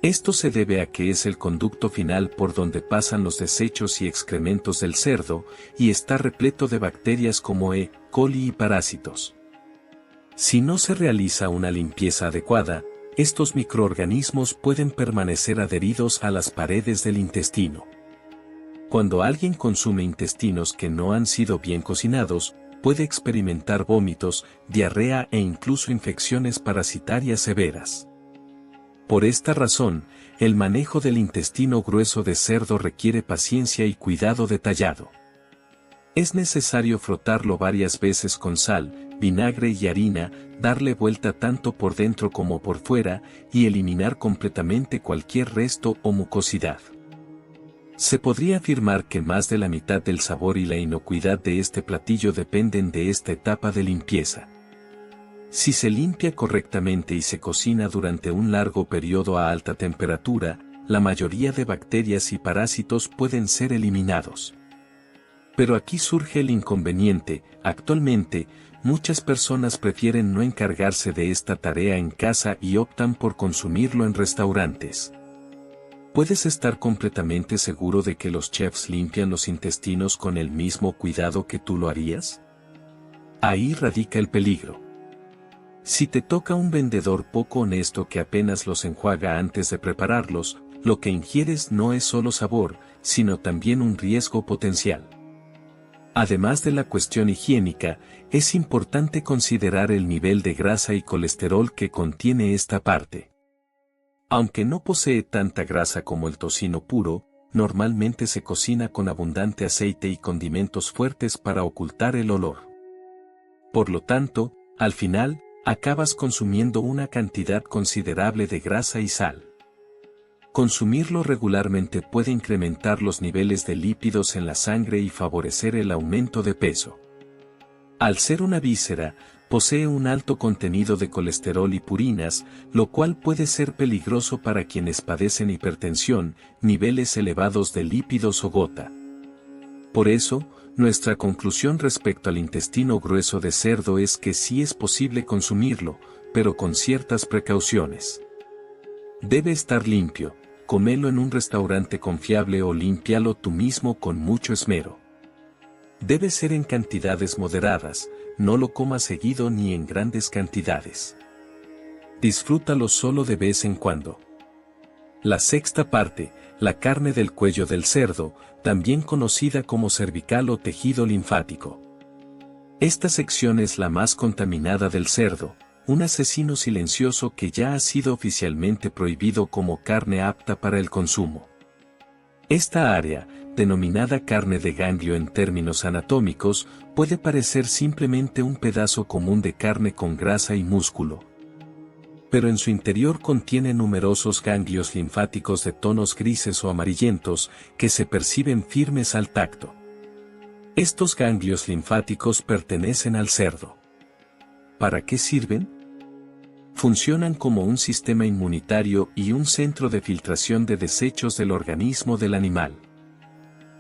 Esto se debe a que es el conducto final por donde pasan los desechos y excrementos del cerdo, y está repleto de bacterias como E. coli y parásitos. Si no se realiza una limpieza adecuada, estos microorganismos pueden permanecer adheridos a las paredes del intestino. Cuando alguien consume intestinos que no han sido bien cocinados, puede experimentar vómitos, diarrea e incluso infecciones parasitarias severas. Por esta razón, el manejo del intestino grueso de cerdo requiere paciencia y cuidado detallado. Es necesario frotarlo varias veces con sal, vinagre y harina, darle vuelta tanto por dentro como por fuera, y eliminar completamente cualquier resto o mucosidad. Se podría afirmar que más de la mitad del sabor y la inocuidad de este platillo dependen de esta etapa de limpieza. Si se limpia correctamente y se cocina durante un largo periodo a alta temperatura, la mayoría de bacterias y parásitos pueden ser eliminados. Pero aquí surge el inconveniente: actualmente, muchas personas prefieren no encargarse de esta tarea en casa y optan por consumirlo en restaurantes. ¿Puedes estar completamente seguro de que los chefs limpian los intestinos con el mismo cuidado que tú lo harías? Ahí radica el peligro. Si te toca un vendedor poco honesto que apenas los enjuaga antes de prepararlos, lo que ingieres no es solo sabor, sino también un riesgo potencial. Además de la cuestión higiénica, es importante considerar el nivel de grasa y colesterol que contiene esta parte. Aunque no posee tanta grasa como el tocino puro, normalmente se cocina con abundante aceite y condimentos fuertes para ocultar el olor. Por lo tanto, al final, acabas consumiendo una cantidad considerable de grasa y sal. Consumirlo regularmente puede incrementar los niveles de lípidos en la sangre y favorecer el aumento de peso. Al ser una víscera, posee un alto contenido de colesterol y purinas, lo cual puede ser peligroso para quienes padecen hipertensión, niveles elevados de lípidos o gota. Por eso, nuestra conclusión respecto al intestino grueso de cerdo es que sí es posible consumirlo, pero con ciertas precauciones. Debe estar limpio, cómelo en un restaurante confiable o límpialo tú mismo con mucho esmero. Debe ser en cantidades moderadas, no lo comas seguido ni en grandes cantidades. Disfrútalo solo de vez en cuando. La sexta parte, la carne del cuello del cerdo, también conocida como cervical o tejido linfático. Esta sección es la más contaminada del cerdo, un asesino silencioso que ya ha sido oficialmente prohibido como carne apta para el consumo. Esta área, denominada carne de ganglio en términos anatómicos, puede parecer simplemente un pedazo común de carne con grasa y músculo. Pero en su interior contiene numerosos ganglios linfáticos de tonos grises o amarillentos, que se perciben firmes al tacto. Estos ganglios linfáticos pertenecen al cerdo. ¿Para qué sirven? Funcionan como un sistema inmunitario y un centro de filtración de desechos del organismo del animal.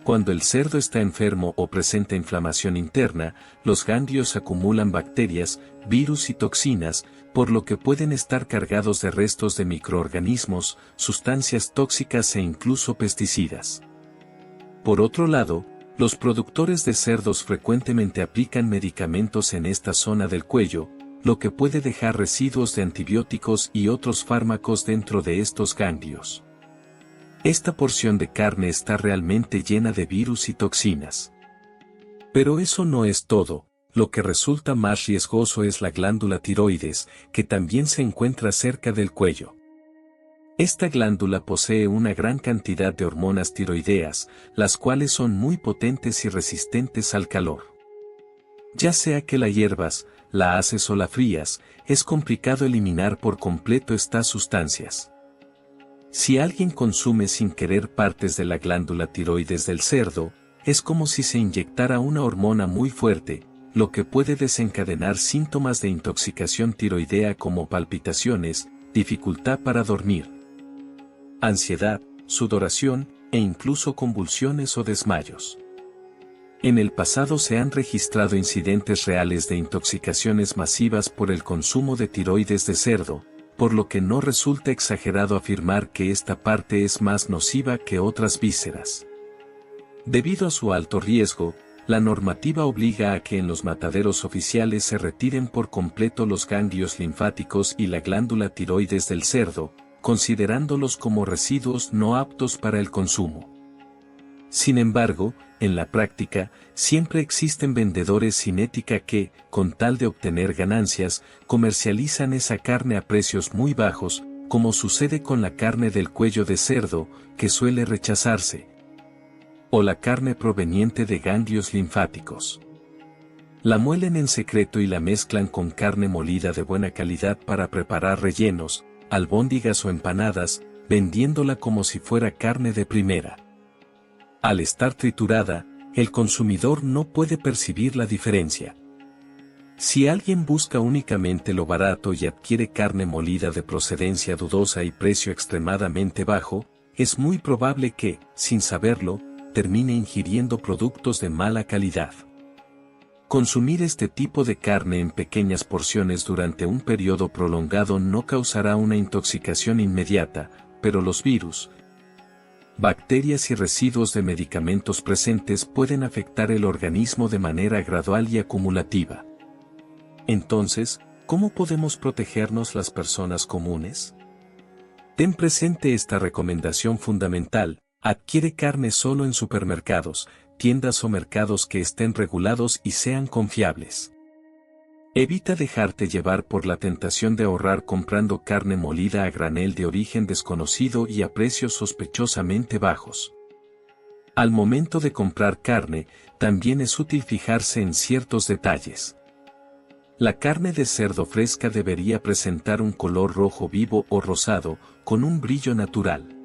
Cuando el cerdo está enfermo o presenta inflamación interna, los ganglios acumulan bacterias, virus y toxinas, por lo que pueden estar cargados de restos de microorganismos, sustancias tóxicas e incluso pesticidas. Por otro lado, los productores de cerdos frecuentemente aplican medicamentos en esta zona del cuello, lo que puede dejar residuos de antibióticos y otros fármacos dentro de estos ganglios. Esta porción de carne está realmente llena de virus y toxinas. Pero eso no es todo, lo que resulta más riesgoso es la glándula tiroides, que también se encuentra cerca del cuello. Esta glándula posee una gran cantidad de hormonas tiroideas, las cuales son muy potentes y resistentes al calor. Ya sea que la hiervas, la haces o la frías, es complicado eliminar por completo estas sustancias. Si alguien consume sin querer partes de la glándula tiroides del cerdo, es como si se inyectara una hormona muy fuerte, lo que puede desencadenar síntomas de intoxicación tiroidea como palpitaciones, dificultad para dormir, ansiedad, sudoración, e incluso convulsiones o desmayos. En el pasado se han registrado incidentes reales de intoxicaciones masivas por el consumo de tiroides de cerdo, por lo que no resulta exagerado afirmar que esta parte es más nociva que otras vísceras. Debido a su alto riesgo, la normativa obliga a que en los mataderos oficiales se retiren por completo los ganglios linfáticos y la glándula tiroides del cerdo, considerándolos como residuos no aptos para el consumo. Sin embargo, en la práctica, siempre existen vendedores sin ética que, con tal de obtener ganancias, comercializan esa carne a precios muy bajos, como sucede con la carne del cuello de cerdo, que suele rechazarse, o la carne proveniente de ganglios linfáticos. La muelen en secreto y la mezclan con carne molida de buena calidad para preparar rellenos, albóndigas o empanadas, vendiéndola como si fuera carne de primera. Al estar triturada, el consumidor no puede percibir la diferencia. Si alguien busca únicamente lo barato y adquiere carne molida de procedencia dudosa y precio extremadamente bajo, es muy probable que, sin saberlo, termine ingiriendo productos de mala calidad. Consumir este tipo de carne en pequeñas porciones durante un periodo prolongado no causará una intoxicación inmediata, pero los virus, bacterias y residuos de medicamentos presentes pueden afectar el organismo de manera gradual y acumulativa. Entonces, ¿cómo podemos protegernos las personas comunes? Ten presente esta recomendación fundamental: adquiere carne solo en supermercados, tiendas o mercados que estén regulados y sean confiables. Evita dejarte llevar por la tentación de ahorrar comprando carne molida a granel de origen desconocido y a precios sospechosamente bajos. Al momento de comprar carne, también es útil fijarse en ciertos detalles. La carne de cerdo fresca debería presentar un color rojo vivo o rosado, con un brillo natural.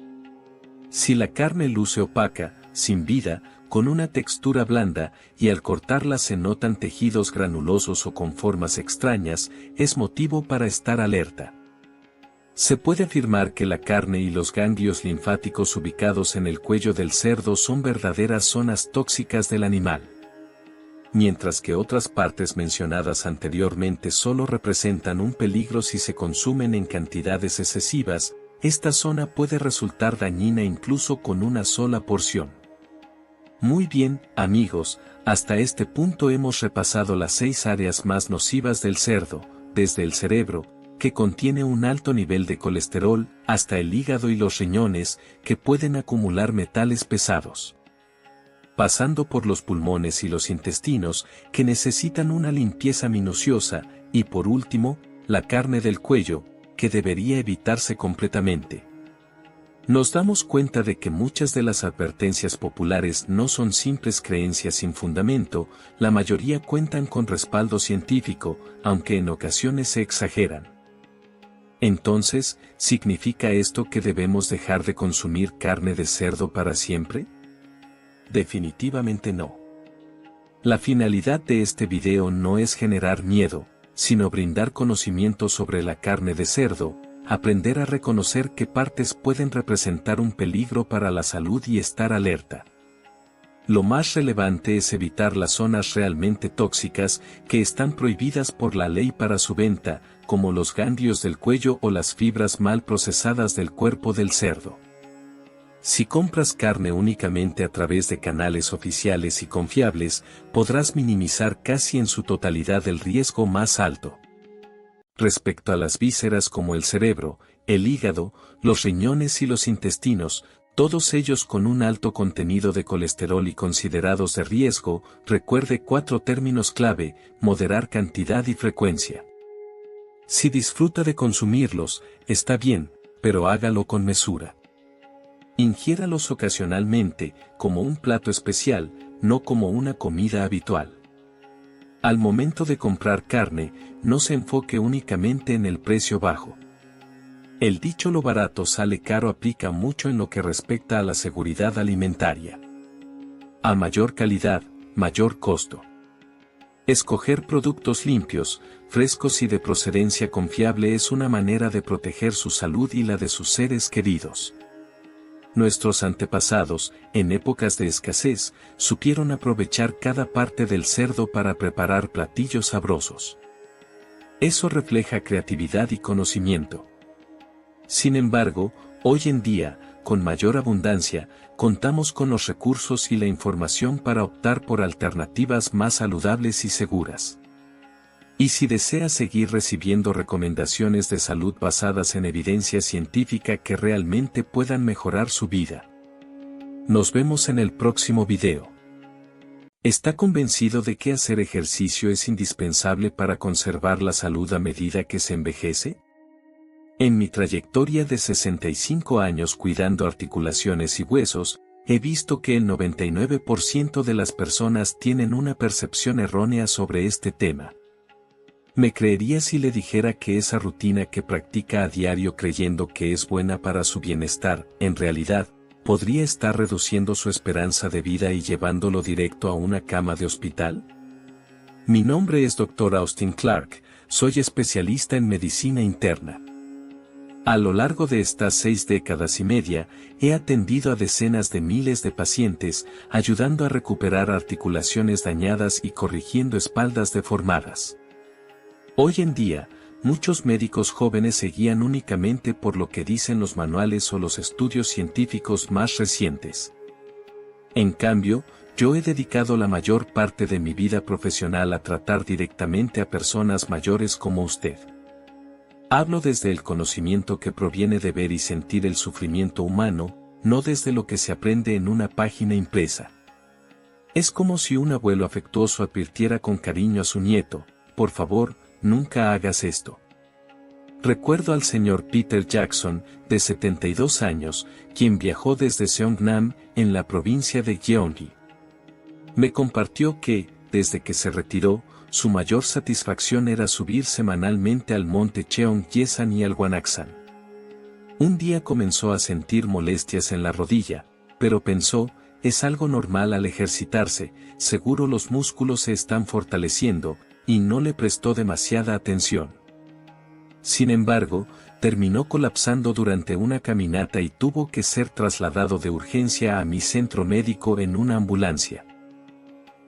Si la carne luce opaca, sin vida, con una textura blanda, y al cortarla se notan tejidos granulosos o con formas extrañas, es motivo para estar alerta. Se puede afirmar que la carne y los ganglios linfáticos ubicados en el cuello del cerdo son verdaderas zonas tóxicas del animal. Mientras que otras partes mencionadas anteriormente solo representan un peligro si se consumen en cantidades excesivas, esta zona puede resultar dañina incluso con una sola porción. Muy bien, amigos, hasta este punto hemos repasado las 6 áreas más nocivas del cerdo, desde el cerebro, que contiene un alto nivel de colesterol, hasta el hígado y los riñones, que pueden acumular metales pesados. Pasando por los pulmones y los intestinos, que necesitan una limpieza minuciosa, y por último, la carne del cuello, que debería evitarse completamente. Nos damos cuenta de que muchas de las advertencias populares no son simples creencias sin fundamento, la mayoría cuentan con respaldo científico, aunque en ocasiones se exageran. Entonces, ¿significa esto que debemos dejar de consumir carne de cerdo para siempre? Definitivamente no. La finalidad de este video no es generar miedo, sino brindar conocimiento sobre la carne de cerdo, aprender a reconocer qué partes pueden representar un peligro para la salud y estar alerta. Lo más relevante es evitar las zonas realmente tóxicas que están prohibidas por la ley para su venta, como los ganglios del cuello o las fibras mal procesadas del cuerpo del cerdo. Si compras carne únicamente a través de canales oficiales y confiables, podrás minimizar casi en su totalidad el riesgo más alto. Respecto a las vísceras como el cerebro, el hígado, los riñones y los intestinos, todos ellos con un alto contenido de colesterol y considerados de riesgo, recuerde 4 términos clave: moderar cantidad y frecuencia. Si disfruta de consumirlos, está bien, pero hágalo con mesura. Ingiéralos ocasionalmente, como un plato especial, no como una comida habitual. Al momento de comprar carne, no se enfoque únicamente en el precio bajo. El dicho "lo barato sale caro" aplica mucho en lo que respecta a la seguridad alimentaria. A mayor calidad, mayor costo. Escoger productos limpios, frescos y de procedencia confiable es una manera de proteger su salud y la de sus seres queridos. Nuestros antepasados, en épocas de escasez, supieron aprovechar cada parte del cerdo para preparar platillos sabrosos. Eso refleja creatividad y conocimiento. Sin embargo, hoy en día, con mayor abundancia, contamos con los recursos y la información para optar por alternativas más saludables y seguras. Y si desea seguir recibiendo recomendaciones de salud basadas en evidencia científica que realmente puedan mejorar su vida. Nos vemos en el próximo video. ¿Está convencido de que hacer ejercicio es indispensable para conservar la salud a medida que se envejece? En mi trayectoria de 65 años cuidando articulaciones y huesos, he visto que el 99% de las personas tienen una percepción errónea sobre este tema. ¿Me creería si le dijera que esa rutina que practica a diario creyendo que es buena para su bienestar, en realidad, podría estar reduciendo su esperanza de vida y llevándolo directo a una cama de hospital? Mi nombre es Dr. Austin Clark, soy especialista en medicina interna. A lo largo de estas 6 décadas y media, he atendido a decenas de miles de pacientes, ayudando a recuperar articulaciones dañadas y corrigiendo espaldas deformadas. Hoy en día, muchos médicos jóvenes se guían únicamente por lo que dicen los manuales o los estudios científicos más recientes. En cambio, yo he dedicado la mayor parte de mi vida profesional a tratar directamente a personas mayores como usted. Hablo desde el conocimiento que proviene de ver y sentir el sufrimiento humano, no desde lo que se aprende en una página impresa. Es como si un abuelo afectuoso advirtiera con cariño a su nieto: por favor, nunca hagas esto. Recuerdo al señor Peter Jackson, de 72 años, quien viajó desde Seongnam, en la provincia de Gyeonggi. Me compartió que, desde que se retiró, su mayor satisfacción era subir semanalmente al monte Cheongyesan y al Gwanaksan. Un día comenzó a sentir molestias en la rodilla, pero pensó: es algo normal al ejercitarse, seguro los músculos se están fortaleciendo, y no le prestó demasiada atención. Sin embargo, terminó colapsando durante una caminata y tuvo que ser trasladado de urgencia a mi centro médico en una ambulancia.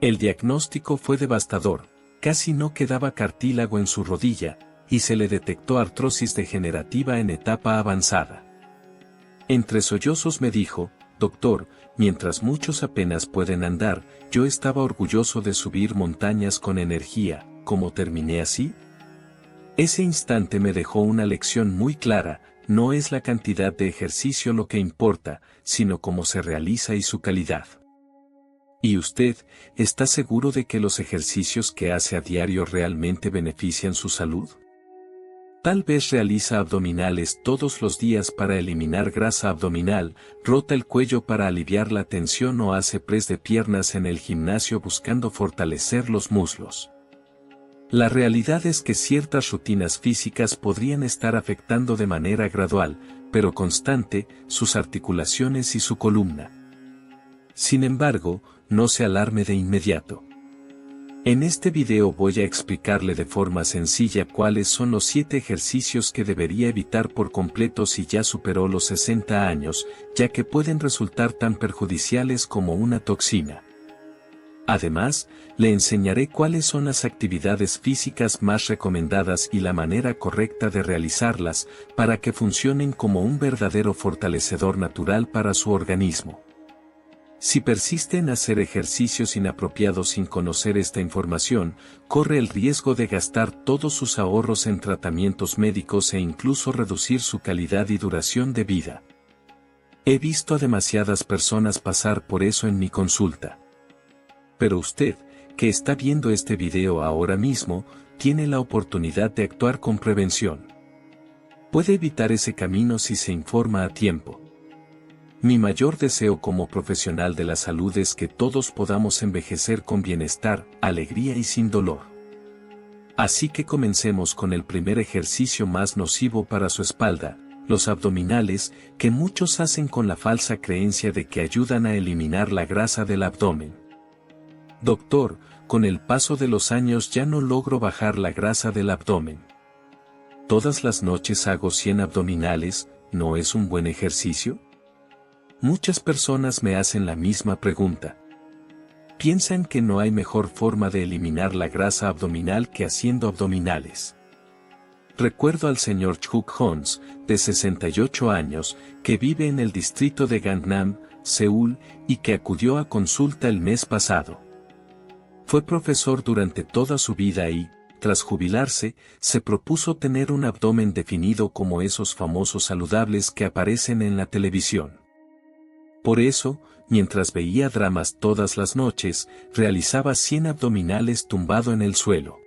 El diagnóstico fue devastador: casi no quedaba cartílago en su rodilla, y se le detectó artrosis degenerativa en etapa avanzada. Entre sollozos me dijo: doctor, mientras muchos apenas pueden andar, yo estaba orgulloso de subir montañas con energía. ¿Cómo terminé así? Ese instante me dejó una lección muy clara: no es la cantidad de ejercicio lo que importa, sino cómo se realiza y su calidad. ¿Y usted, está seguro de que los ejercicios que hace a diario realmente benefician su salud? Tal vez realiza abdominales todos los días para eliminar grasa abdominal, rota el cuello para aliviar la tensión o hace press de piernas en el gimnasio buscando fortalecer los muslos. La realidad es que ciertas rutinas físicas podrían estar afectando de manera gradual, pero constante, sus articulaciones y su columna. Sin embargo, no se alarme de inmediato. En este video voy a explicarle de forma sencilla cuáles son los 7 ejercicios que debería evitar por completo si ya superó los 60 años, ya que pueden resultar tan perjudiciales como una toxina. Además, le enseñaré cuáles son las actividades físicas más recomendadas y la manera correcta de realizarlas para que funcionen como un verdadero fortalecedor natural para su organismo. Si persiste en hacer ejercicios inapropiados sin conocer esta información, corre el riesgo de gastar todos sus ahorros en tratamientos médicos e incluso reducir su calidad y duración de vida. He visto a demasiadas personas pasar por eso en mi consulta. Pero usted, que está viendo este video ahora mismo, tiene la oportunidad de actuar con prevención. Puede evitar ese camino si se informa a tiempo. Mi mayor deseo como profesional de la salud es que todos podamos envejecer con bienestar, alegría y sin dolor. Así que comencemos con el primer ejercicio más nocivo para su espalda, los abdominales, que muchos hacen con la falsa creencia de que ayudan a eliminar la grasa del abdomen. Doctor, con el paso de los años ya no logro bajar la grasa del abdomen. Todas las noches hago 100 abdominales, ¿no es un buen ejercicio? Muchas personas me hacen la misma pregunta. Piensan que no hay mejor forma de eliminar la grasa abdominal que haciendo abdominales. Recuerdo al señor Chuk Hons, de 68 años, que vive en el distrito de Gangnam, Seúl, y que acudió a consulta el mes pasado. Fue profesor durante toda su vida y, tras jubilarse, se propuso tener un abdomen definido como esos famosos saludables que aparecen en la televisión. Por eso, mientras veía dramas todas las noches, realizaba 100 abdominales tumbado en el suelo.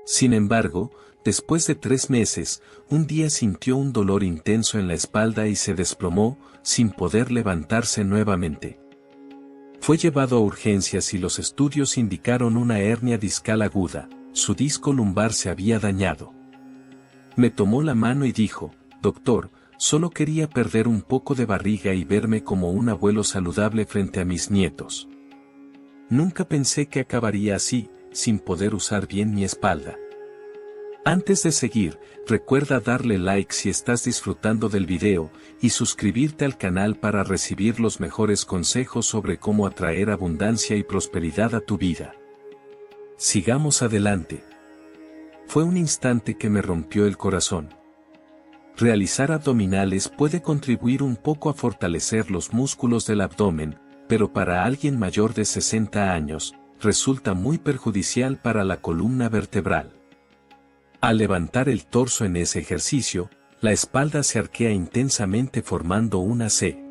Sin embargo, después de 3 meses, un día sintió un dolor intenso en la espalda y se desplomó, sin poder levantarse nuevamente. Fue llevado a urgencias y los estudios indicaron una hernia discal aguda, su disco lumbar se había dañado. Me tomó la mano y dijo, doctor, solo quería perder un poco de barriga y verme como un abuelo saludable frente a mis nietos. Nunca pensé que acabaría así, sin poder usar bien mi espalda. Antes de seguir, recuerda darle like si estás disfrutando del video, y suscribirte al canal para recibir los mejores consejos sobre cómo atraer abundancia y prosperidad a tu vida. Sigamos adelante. Fue un instante que me rompió el corazón. Realizar abdominales puede contribuir un poco a fortalecer los músculos del abdomen, pero para alguien mayor de 60 años, resulta muy perjudicial para la columna vertebral. Al levantar el torso en ese ejercicio, la espalda se arquea intensamente formando una C.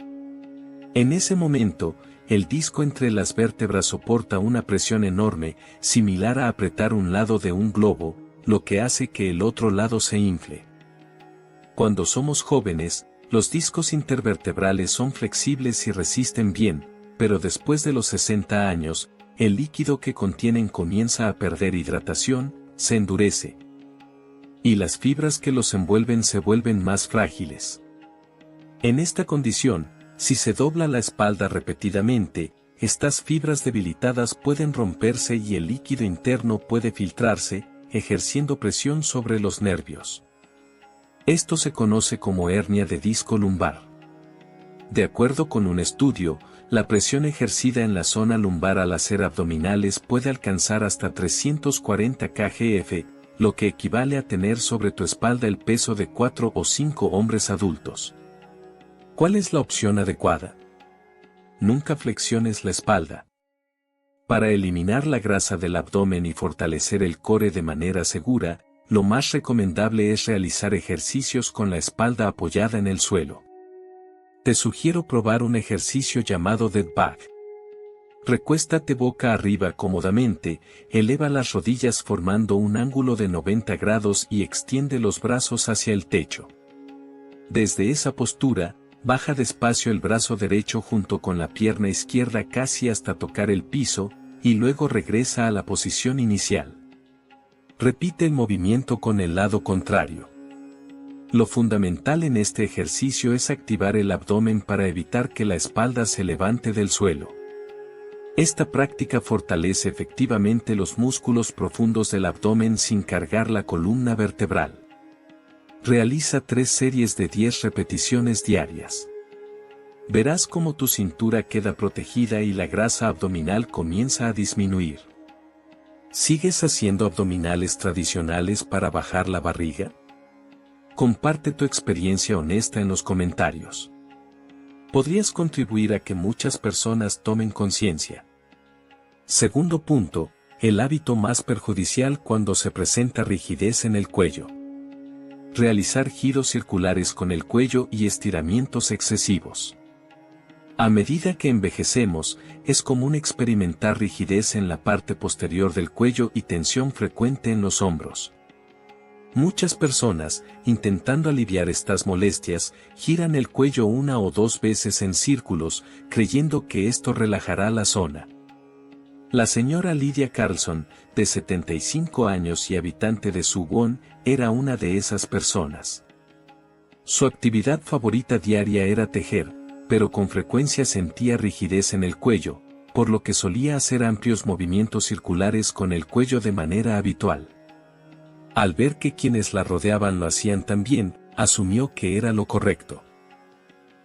En ese momento, el disco entre las vértebras soporta una presión enorme, similar a apretar un lado de un globo, lo que hace que el otro lado se infle. Cuando somos jóvenes, los discos intervertebrales son flexibles y resisten bien, pero después de los 60 años, el líquido que contienen comienza a perder hidratación, se endurece. Y las fibras que los envuelven se vuelven más frágiles. En esta condición, si se dobla la espalda repetidamente, estas fibras debilitadas pueden romperse y el líquido interno puede filtrarse, ejerciendo presión sobre los nervios. Esto se conoce como hernia de disco lumbar. De acuerdo con un estudio, la presión ejercida en la zona lumbar al hacer abdominales puede alcanzar hasta 340 kgf, lo que equivale a tener sobre tu espalda el peso de 4 o 5 hombres adultos. ¿Cuál es la opción adecuada? Nunca flexiones la espalda. Para eliminar la grasa del abdomen y fortalecer el core de manera segura, lo más recomendable es realizar ejercicios con la espalda apoyada en el suelo. Te sugiero probar un ejercicio llamado Dead Bug. Recuéstate boca arriba cómodamente, eleva las rodillas formando un ángulo de 90 grados y extiende los brazos hacia el techo. Desde esa postura, baja despacio el brazo derecho junto con la pierna izquierda casi hasta tocar el piso, y luego regresa a la posición inicial. Repite el movimiento con el lado contrario. Lo fundamental en este ejercicio es activar el abdomen para evitar que la espalda se levante del suelo. Esta práctica fortalece efectivamente los músculos profundos del abdomen sin cargar la columna vertebral. Realiza 3 series de 10 repeticiones diarias. Verás cómo tu cintura queda protegida y la grasa abdominal comienza a disminuir. ¿Sigues haciendo abdominales tradicionales para bajar la barriga? Comparte tu experiencia honesta en los comentarios. Podrías contribuir a que muchas personas tomen conciencia. Segundo punto, el hábito más perjudicial cuando se presenta rigidez en el cuello. Realizar giros circulares con el cuello y estiramientos excesivos. A medida que envejecemos, es común experimentar rigidez en la parte posterior del cuello y tensión frecuente en los hombros. Muchas personas, intentando aliviar estas molestias, giran el cuello una o dos veces en círculos, creyendo que esto relajará la zona. La señora Lydia Carlson, de 75 años y habitante de Suwon, era una de esas personas. Su actividad favorita diaria era tejer, pero con frecuencia sentía rigidez en el cuello, por lo que solía hacer amplios movimientos circulares con el cuello de manera habitual. Al ver que quienes la rodeaban lo hacían también, asumió que era lo correcto.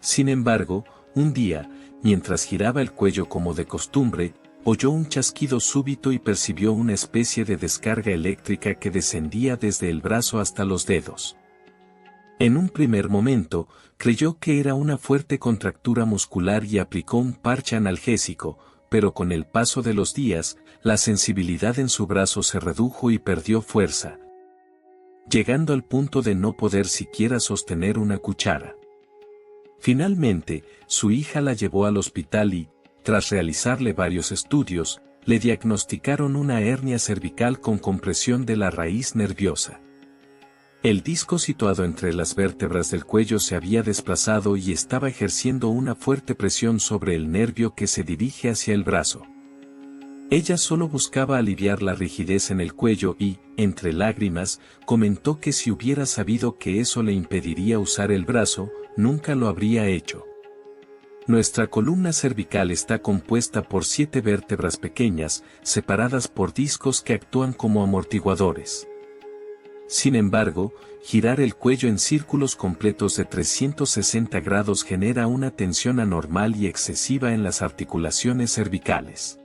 Sin embargo, un día, mientras giraba el cuello como de costumbre, oyó un chasquido súbito y percibió una especie de descarga eléctrica que descendía desde el brazo hasta los dedos. En un primer momento, creyó que era una fuerte contractura muscular y aplicó un parche analgésico, pero con el paso de los días, la sensibilidad en su brazo se redujo y perdió fuerza, llegando al punto de no poder siquiera sostener una cuchara. Finalmente, su hija la llevó al hospital y, tras realizarle varios estudios, le diagnosticaron una hernia cervical con compresión de la raíz nerviosa. El disco situado entre las vértebras del cuello se había desplazado y estaba ejerciendo una fuerte presión sobre el nervio que se dirige hacia el brazo. Ella solo buscaba aliviar la rigidez en el cuello y, entre lágrimas, comentó que si hubiera sabido que eso le impediría usar el brazo, nunca lo habría hecho. Nuestra columna cervical está compuesta por 7 vértebras pequeñas, separadas por discos que actúan como amortiguadores. Sin embargo, girar el cuello en círculos completos de 360 grados genera una tensión anormal y excesiva en las articulaciones cervicales.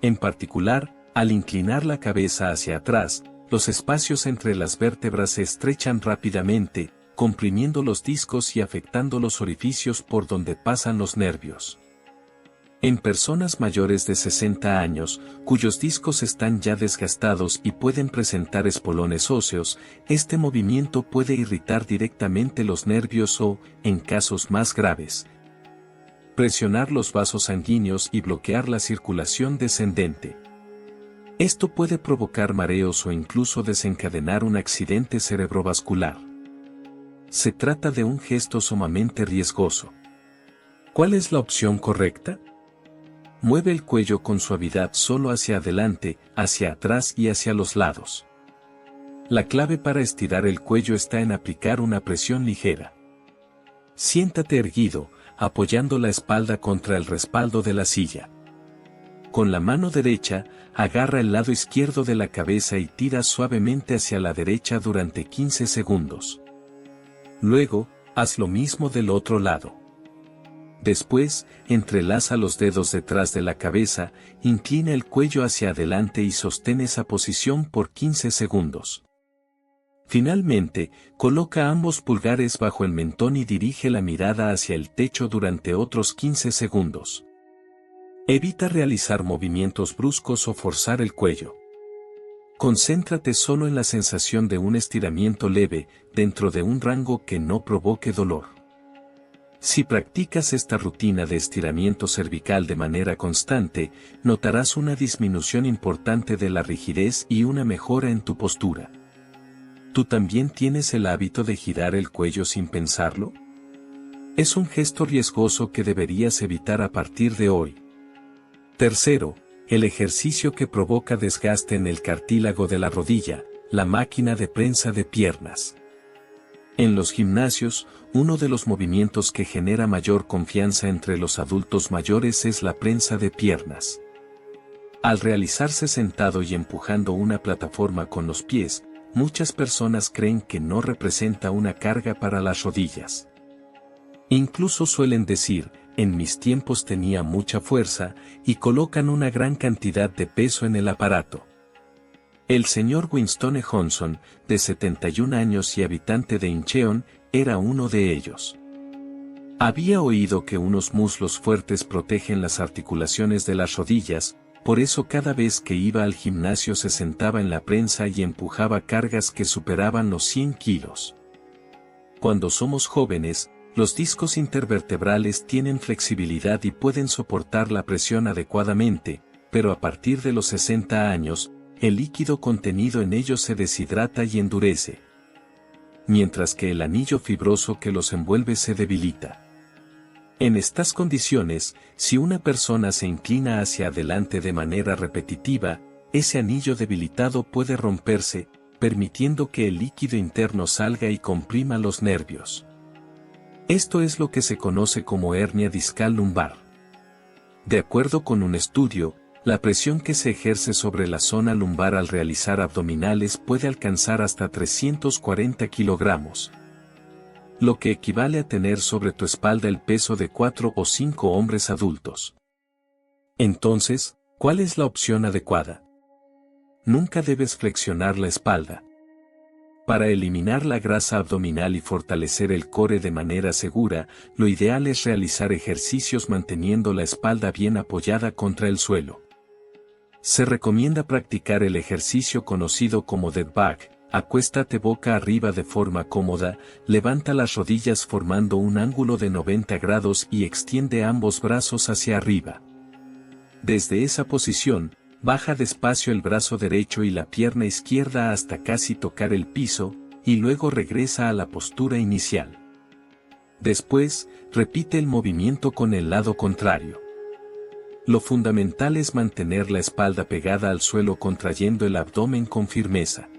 En particular, al inclinar la cabeza hacia atrás, los espacios entre las vértebras se estrechan rápidamente, comprimiendo los discos y afectando los orificios por donde pasan los nervios. En personas mayores de 60 años, cuyos discos están ya desgastados y pueden presentar espolones óseos, este movimiento puede irritar directamente los nervios o, en casos más graves, presionar los vasos sanguíneos y bloquear la circulación descendente. Esto puede provocar mareos o incluso desencadenar un accidente cerebrovascular. Se trata de un gesto sumamente riesgoso. ¿Cuál es la opción correcta? Mueve el cuello con suavidad solo hacia adelante, hacia atrás y hacia los lados. La clave para estirar el cuello está en aplicar una presión ligera. Siéntate erguido, apoyando la espalda contra el respaldo de la silla. Con la mano derecha, agarra el lado izquierdo de la cabeza y tira suavemente hacia la derecha durante 15 segundos. Luego, haz lo mismo del otro lado. Después, entrelaza los dedos detrás de la cabeza, inclina el cuello hacia adelante y sostén esa posición por 15 segundos. Finalmente, coloca ambos pulgares bajo el mentón y dirige la mirada hacia el techo durante otros 15 segundos. Evita realizar movimientos bruscos o forzar el cuello. Concéntrate solo en la sensación de un estiramiento leve, dentro de un rango que no provoque dolor. Si practicas esta rutina de estiramiento cervical de manera constante, notarás una disminución importante de la rigidez y una mejora en tu postura. ¿Tú también tienes el hábito de girar el cuello sin pensarlo? Es un gesto riesgoso que deberías evitar a partir de hoy. Tercero, el ejercicio que provoca desgaste en el cartílago de la rodilla, la máquina de prensa de piernas. En los gimnasios, uno de los movimientos que genera mayor confianza entre los adultos mayores es la prensa de piernas. Al realizarse sentado y empujando una plataforma con los pies, muchas personas creen que no representa una carga para las rodillas. Incluso suelen decir, en mis tiempos tenía mucha fuerza, y colocan una gran cantidad de peso en el aparato. El señor Winston E. Johnson, de 71 años y habitante de Incheon, era uno de ellos. Había oído que unos muslos fuertes protegen las articulaciones de las rodillas, por eso cada vez que iba al gimnasio se sentaba en la prensa y empujaba cargas que superaban los 100 kilos. Cuando somos jóvenes, los discos intervertebrales tienen flexibilidad y pueden soportar la presión adecuadamente, pero a partir de los 60 años, el líquido contenido en ellos se deshidrata y endurece, mientras que el anillo fibroso que los envuelve se debilita. En estas condiciones, si una persona se inclina hacia adelante de manera repetitiva, ese anillo debilitado puede romperse, permitiendo que el líquido interno salga y comprima los nervios. Esto es lo que se conoce como hernia discal lumbar. De acuerdo con un estudio, la presión que se ejerce sobre la zona lumbar al realizar abdominales puede alcanzar hasta 340 kilogramos, lo que equivale a tener sobre tu espalda el peso de 4 o 5 hombres adultos. Entonces, ¿cuál es la opción adecuada? Nunca debes flexionar la espalda. Para eliminar la grasa abdominal y fortalecer el core de manera segura, lo ideal es realizar ejercicios manteniendo la espalda bien apoyada contra el suelo. Se recomienda practicar el ejercicio conocido como dead bug. Acuéstate boca arriba de forma cómoda, levanta las rodillas formando un ángulo de 90 grados y extiende ambos brazos hacia arriba. Desde esa posición, baja despacio el brazo derecho y la pierna izquierda hasta casi tocar el piso, y luego regresa a la postura inicial. Después, repite el movimiento con el lado contrario. Lo fundamental es mantener la espalda pegada al suelo contrayendo el abdomen con firmeza.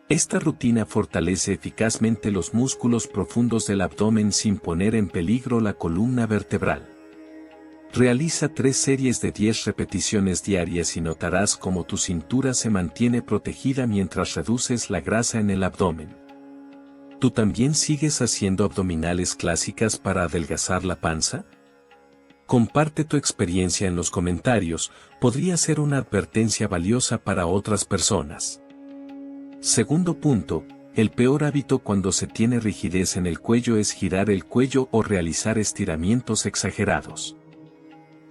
Esta rutina fortalece eficazmente los músculos profundos del abdomen sin poner en peligro la columna vertebral. Realiza 3 series de 10 repeticiones diarias y notarás cómo tu cintura se mantiene protegida mientras reduces la grasa en el abdomen. ¿Tú también sigues haciendo abdominales clásicas para adelgazar la panza? Comparte tu experiencia en los comentarios, podría ser una advertencia valiosa para otras personas. Segundo punto, el peor hábito cuando se tiene rigidez en el cuello es girar el cuello o realizar estiramientos exagerados.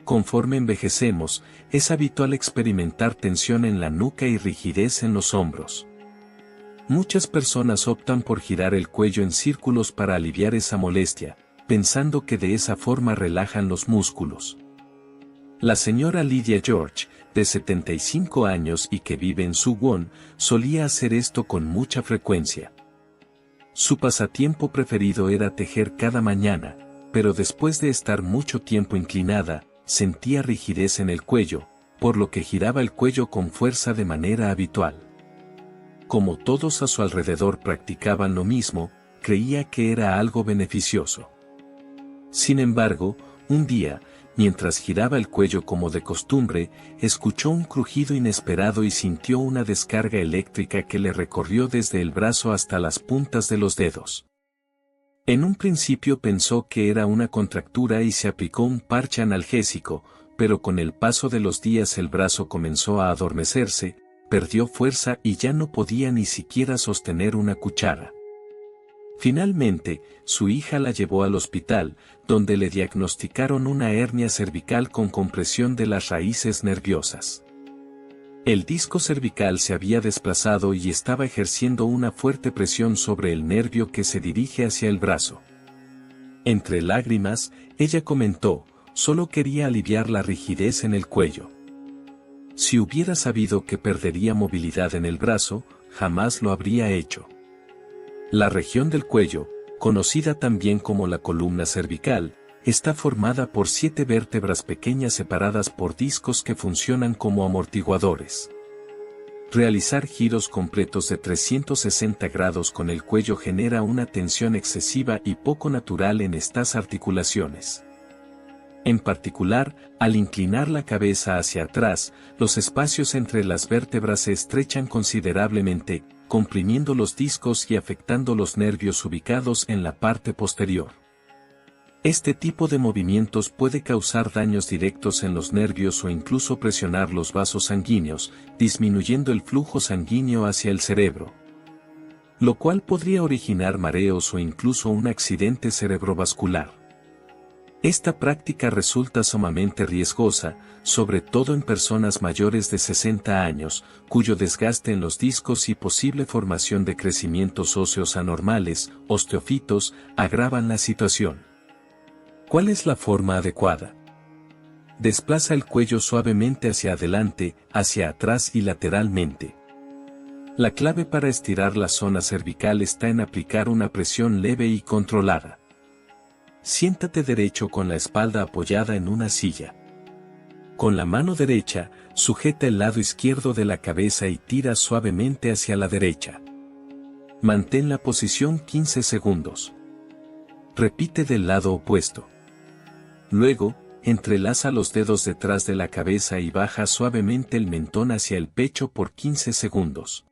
Conforme envejecemos, es habitual experimentar tensión en la nuca y rigidez en los hombros. Muchas personas optan por girar el cuello en círculos para aliviar esa molestia, pensando que de esa forma relajan los músculos. La señora Lydia George, de 75 años y que vive en Suwon, solía hacer esto con mucha frecuencia. Su pasatiempo preferido era tejer cada mañana, pero después de estar mucho tiempo inclinada, sentía rigidez en el cuello, por lo que giraba el cuello con fuerza de manera habitual. Como todos a su alrededor practicaban lo mismo, creía que era algo beneficioso. Sin embargo, un día, mientras giraba el cuello como de costumbre, escuchó un crujido inesperado y sintió una descarga eléctrica que le recorrió desde el brazo hasta las puntas de los dedos. En un principio pensó que era una contractura y se aplicó un parche analgésico, pero con el paso de los días el brazo comenzó a adormecerse, perdió fuerza y ya no podía ni siquiera sostener una cuchara. Finalmente, su hija la llevó al hospital, donde le diagnosticaron una hernia cervical con compresión de las raíces nerviosas. El disco cervical se había desplazado y estaba ejerciendo una fuerte presión sobre el nervio que se dirige hacia el brazo. Entre lágrimas, ella comentó, solo quería aliviar la rigidez en el cuello. Si hubiera sabido que perdería movilidad en el brazo, jamás lo habría hecho. La región del cuello, conocida también como la columna cervical, está formada por 7 vértebras pequeñas separadas por discos que funcionan como amortiguadores. Realizar giros completos de 360 grados con el cuello genera una tensión excesiva y poco natural en estas articulaciones. En particular, al inclinar la cabeza hacia atrás, los espacios entre las vértebras se estrechan considerablemente, comprimiendo los discos y afectando los nervios ubicados en la parte posterior. Este tipo de movimientos puede causar daños directos en los nervios o incluso presionar los vasos sanguíneos, disminuyendo el flujo sanguíneo hacia el cerebro, lo cual podría originar mareos o incluso un accidente cerebrovascular. Esta práctica resulta sumamente riesgosa, sobre todo en personas mayores de 60 años, cuyo desgaste en los discos y posible formación de crecimientos óseos anormales, osteofitos, agravan la situación. ¿Cuál es la forma adecuada? Desplaza el cuello suavemente hacia adelante, hacia atrás y lateralmente. La clave para estirar la zona cervical está en aplicar una presión leve y controlada. Siéntate derecho con la espalda apoyada en una silla. Con la mano derecha, sujeta el lado izquierdo de la cabeza y tira suavemente hacia la derecha. Mantén la posición 15 segundos. Repite del lado opuesto. Luego, entrelaza los dedos detrás de la cabeza y baja suavemente el mentón hacia el pecho por 15 segundos.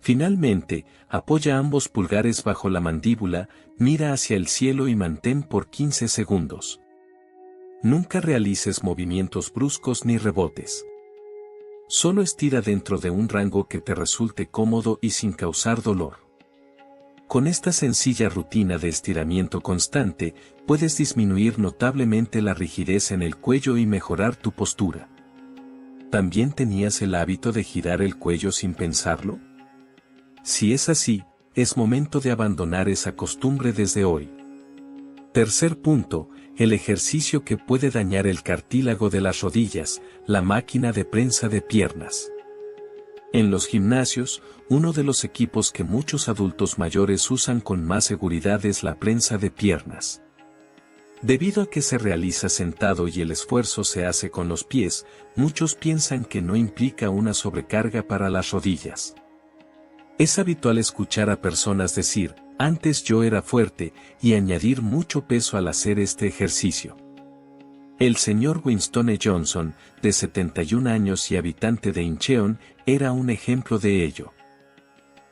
Finalmente, apoya ambos pulgares bajo la mandíbula, mira hacia el cielo y mantén por 15 segundos. Nunca realices movimientos bruscos ni rebotes. Solo estira dentro de un rango que te resulte cómodo y sin causar dolor. Con esta sencilla rutina de estiramiento constante, puedes disminuir notablemente la rigidez en el cuello y mejorar tu postura. ¿También tenías el hábito de girar el cuello sin pensarlo? Si es así, es momento de abandonar esa costumbre desde hoy. Tercer punto, el ejercicio que puede dañar el cartílago de las rodillas, la máquina de prensa de piernas. En los gimnasios, uno de los equipos que muchos adultos mayores usan con más seguridad es la prensa de piernas. Debido a que se realiza sentado y el esfuerzo se hace con los pies, muchos piensan que no implica una sobrecarga para las rodillas. Es habitual escuchar a personas decir, antes yo era fuerte, y añadir mucho peso al hacer este ejercicio. El señor Winston E. Johnson, de 71 años y habitante de Incheon, era un ejemplo de ello.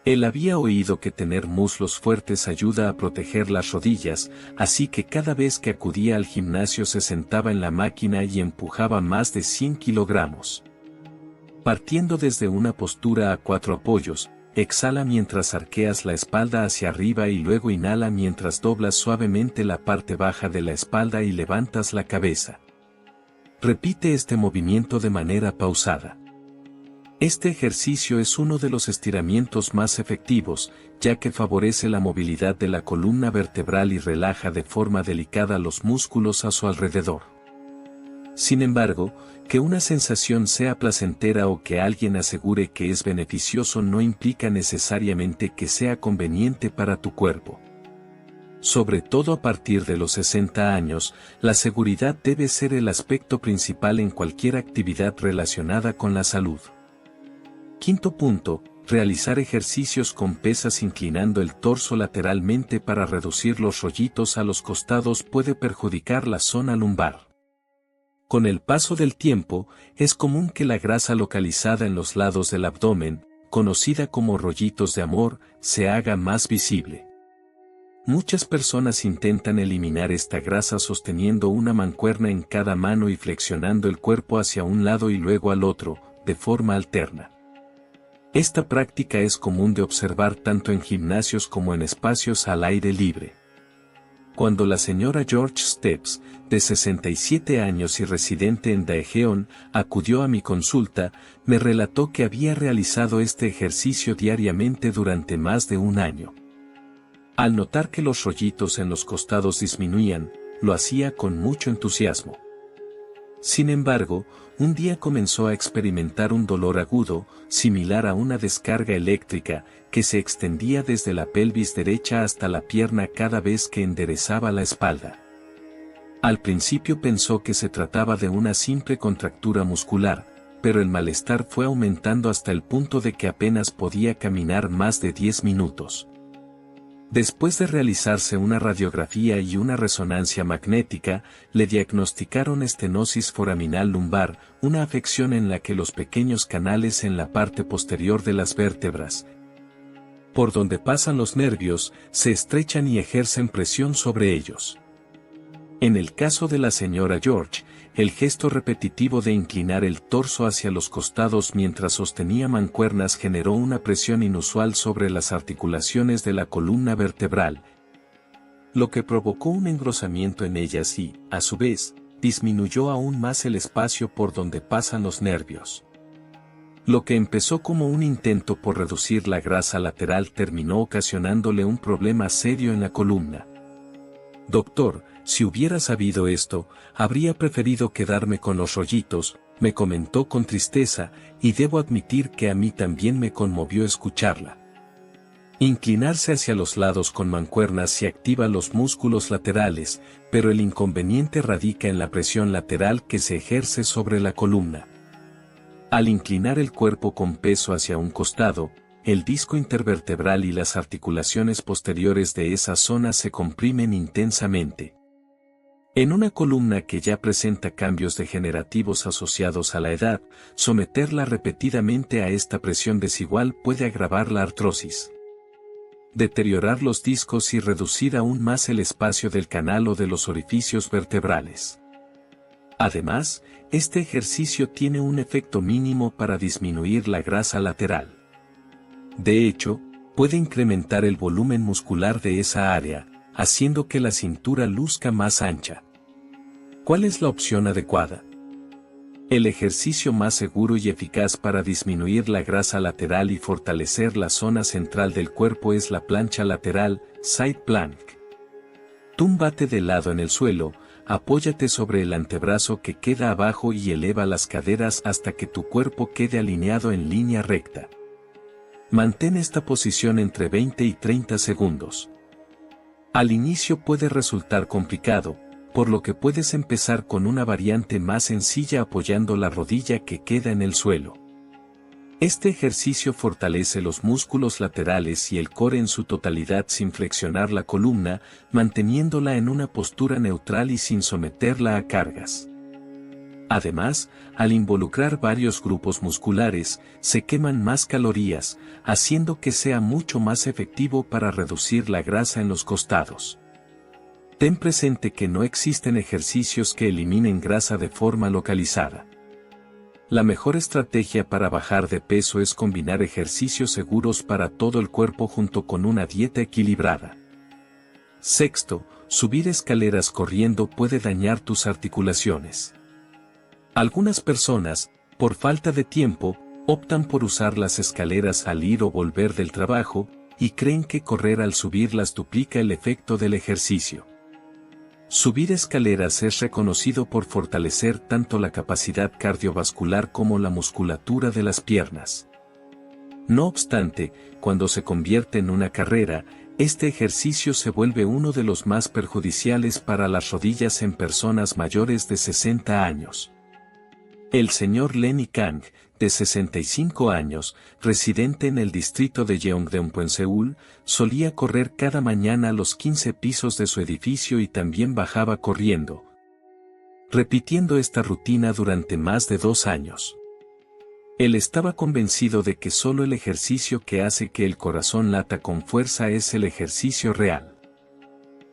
Él había oído que tener muslos fuertes ayuda a proteger las rodillas, así que cada vez que acudía al gimnasio se sentaba en la máquina y empujaba más de 100 kilogramos. Partiendo desde una postura a 4 apoyos, exhala mientras arqueas la espalda hacia arriba y luego inhala mientras doblas suavemente la parte baja de la espalda y levantas la cabeza. Repite este movimiento de manera pausada. Este ejercicio es uno de los estiramientos más efectivos, ya que favorece la movilidad de la columna vertebral y relaja de forma delicada los músculos a su alrededor. Sin embargo, que una sensación sea placentera o que alguien asegure que es beneficioso no implica necesariamente que sea conveniente para tu cuerpo. Sobre todo a partir de los 60 años, la seguridad debe ser el aspecto principal en cualquier actividad relacionada con la salud. Quinto punto, realizar ejercicios con pesas inclinando el torso lateralmente para reducir los rollitos a los costados puede perjudicar la zona lumbar. Con el paso del tiempo, es común que la grasa localizada en los lados del abdomen, conocida como rollitos de amor, se haga más visible. Muchas personas intentan eliminar esta grasa sosteniendo una mancuerna en cada mano y flexionando el cuerpo hacia un lado y luego al otro, de forma alterna. Esta práctica es común de observar tanto en gimnasios como en espacios al aire libre. Cuando la señora George Steps, de 67 años y residente en Daejeon, acudió a mi consulta, me relató que había realizado este ejercicio diariamente durante más de un año. Al notar que los rollitos en los costados disminuían, lo hacía con mucho entusiasmo. Sin embargo, un día comenzó a experimentar un dolor agudo, similar a una descarga eléctrica, que se extendía desde la pelvis derecha hasta la pierna cada vez que enderezaba la espalda. Al principio pensó que se trataba de una simple contractura muscular, pero el malestar fue aumentando hasta el punto de que apenas podía caminar más de 10 minutos. Después de realizarse una radiografía y una resonancia magnética, le diagnosticaron estenosis foraminal lumbar, una afección en la que los pequeños canales en la parte posterior de las vértebras, por donde pasan los nervios, se estrechan y ejercen presión sobre ellos. En el caso de la señora George, el gesto repetitivo de inclinar el torso hacia los costados mientras sostenía mancuernas generó una presión inusual sobre las articulaciones de la columna vertebral, lo que provocó un engrosamiento en ellas y, a su vez, disminuyó aún más el espacio por donde pasan los nervios. Lo que empezó como un intento por reducir la grasa lateral terminó ocasionándole un problema serio en la columna. Doctor, si hubiera sabido esto, habría preferido quedarme con los rollitos, me comentó con tristeza, y debo admitir que a mí también me conmovió escucharla. Inclinarse hacia los lados con mancuernas se activa los músculos laterales, pero el inconveniente radica en la presión lateral que se ejerce sobre la columna. Al inclinar el cuerpo con peso hacia un costado, el disco intervertebral y las articulaciones posteriores de esa zona se comprimen intensamente. En una columna que ya presenta cambios degenerativos asociados a la edad, someterla repetidamente a esta presión desigual puede agravar la artrosis, deteriorar los discos y reducir aún más el espacio del canal o de los orificios vertebrales. Además, este ejercicio tiene un efecto mínimo para disminuir la grasa lateral. De hecho, puede incrementar el volumen muscular de esa área, haciendo que la cintura luzca más ancha. ¿Cuál es la opción adecuada? El ejercicio más seguro y eficaz para disminuir la grasa lateral y fortalecer la zona central del cuerpo es la plancha lateral, side plank. Túmbate de lado en el suelo, apóyate sobre el antebrazo que queda abajo y eleva las caderas hasta que tu cuerpo quede alineado en línea recta. Mantén esta posición entre 20 y 30 segundos. Al inicio puede resultar complicado, por lo que puedes empezar con una variante más sencilla apoyando la rodilla que queda en el suelo. Este ejercicio fortalece los músculos laterales y el core en su totalidad sin flexionar la columna, manteniéndola en una postura neutral y sin someterla a cargas. Además, al involucrar varios grupos musculares, se queman más calorías, haciendo que sea mucho más efectivo para reducir la grasa en los costados. Ten presente que no existen ejercicios que eliminen grasa de forma localizada. La mejor estrategia para bajar de peso es combinar ejercicios seguros para todo el cuerpo junto con una dieta equilibrada. Sexto, subir escaleras corriendo puede dañar tus articulaciones. Algunas personas, por falta de tiempo, optan por usar las escaleras al ir o volver del trabajo, y creen que correr al subirlas duplica el efecto del ejercicio. Subir escaleras es reconocido por fortalecer tanto la capacidad cardiovascular como la musculatura de las piernas. No obstante, cuando se convierte en una carrera, este ejercicio se vuelve uno de los más perjudiciales para las rodillas en personas mayores de 60 años. El señor Lenny Kang, de 65 años, residente en el distrito de Yeongdeunpo en Seúl, solía correr cada mañana los 15 pisos de su edificio y también bajaba corriendo, repitiendo esta rutina durante más de 2 años. Él estaba convencido de que solo el ejercicio que hace que el corazón lata con fuerza es el ejercicio real.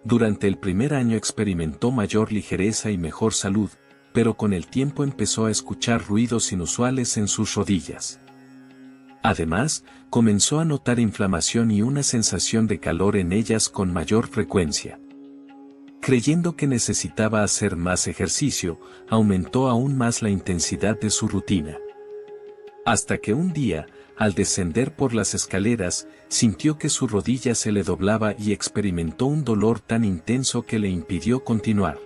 Durante el primer año experimentó mayor ligereza y mejor salud, pero con el tiempo empezó a escuchar ruidos inusuales en sus rodillas. Además, comenzó a notar inflamación y una sensación de calor en ellas con mayor frecuencia. Creyendo que necesitaba hacer más ejercicio, aumentó aún más la intensidad de su rutina. Hasta que un día, al descender por las escaleras, sintió que su rodilla se le doblaba y experimentó un dolor tan intenso que le impidió continuar.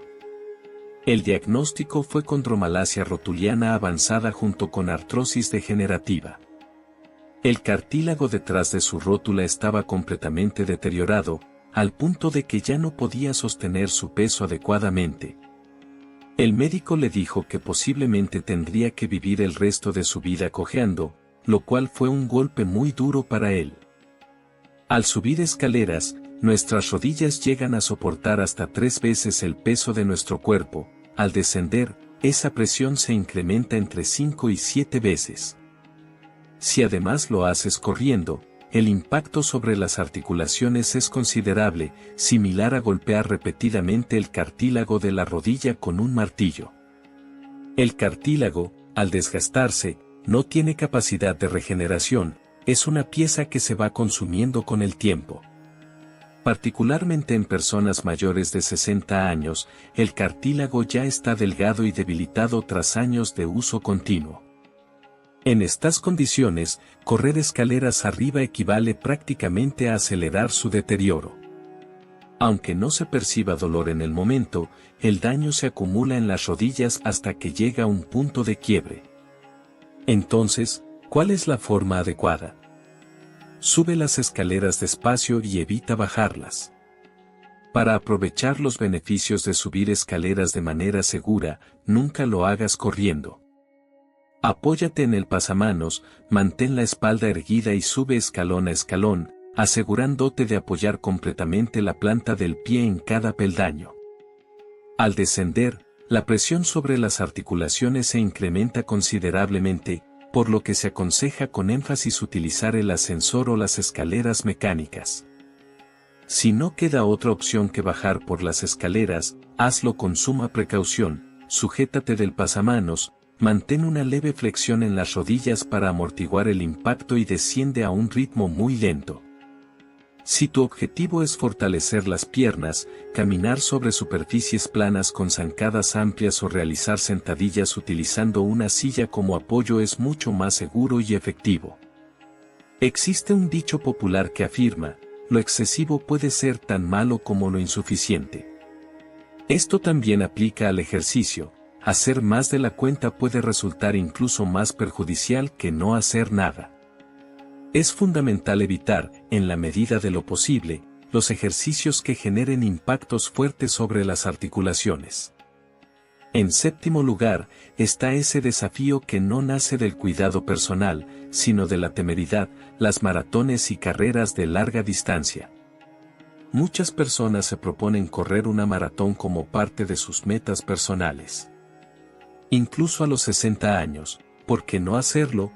El diagnóstico fue condromalacia rotuliana avanzada junto con artrosis degenerativa. El cartílago detrás de su rótula estaba completamente deteriorado, al punto de que ya no podía sostener su peso adecuadamente. El médico le dijo que posiblemente tendría que vivir el resto de su vida cojeando, lo cual fue un golpe muy duro para él. Al subir escaleras, nuestras rodillas llegan a soportar hasta 3 veces el peso de nuestro cuerpo. Al descender, esa presión se incrementa entre 5 y 7 veces. Si además lo haces corriendo, el impacto sobre las articulaciones es considerable, similar a golpear repetidamente el cartílago de la rodilla con un martillo. El cartílago, al desgastarse, no tiene capacidad de regeneración, es una pieza que se va consumiendo con el tiempo. Particularmente en personas mayores de 60 años, el cartílago ya está delgado y debilitado tras años de uso continuo. En estas condiciones, correr escaleras arriba equivale prácticamente a acelerar su deterioro. Aunque no se perciba dolor en el momento, el daño se acumula en las rodillas hasta que llega a un punto de quiebre. Entonces, ¿cuál es la forma adecuada? Sube las escaleras despacio y evita bajarlas. Para aprovechar los beneficios de subir escaleras de manera segura, nunca lo hagas corriendo. Apóyate en el pasamanos, mantén la espalda erguida y sube escalón a escalón, asegurándote de apoyar completamente la planta del pie en cada peldaño. Al descender, la presión sobre las articulaciones se incrementa considerablemente, por lo que se aconseja con énfasis utilizar el ascensor o las escaleras mecánicas. Si no queda otra opción que bajar por las escaleras, hazlo con suma precaución, sujétate del pasamanos, mantén una leve flexión en las rodillas para amortiguar el impacto y desciende a un ritmo muy lento. Si tu objetivo es fortalecer las piernas, caminar sobre superficies planas con zancadas amplias o realizar sentadillas utilizando una silla como apoyo es mucho más seguro y efectivo. Existe un dicho popular que afirma, lo excesivo puede ser tan malo como lo insuficiente. Esto también aplica al ejercicio, hacer más de la cuenta puede resultar incluso más perjudicial que no hacer nada. Es fundamental evitar, en la medida de lo posible, los ejercicios que generen impactos fuertes sobre las articulaciones. En séptimo lugar, está ese desafío que no nace del cuidado personal, sino de la temeridad, las maratones y carreras de larga distancia. Muchas personas se proponen correr una maratón como parte de sus metas personales. Incluso a los 60 años, ¿por qué no hacerlo?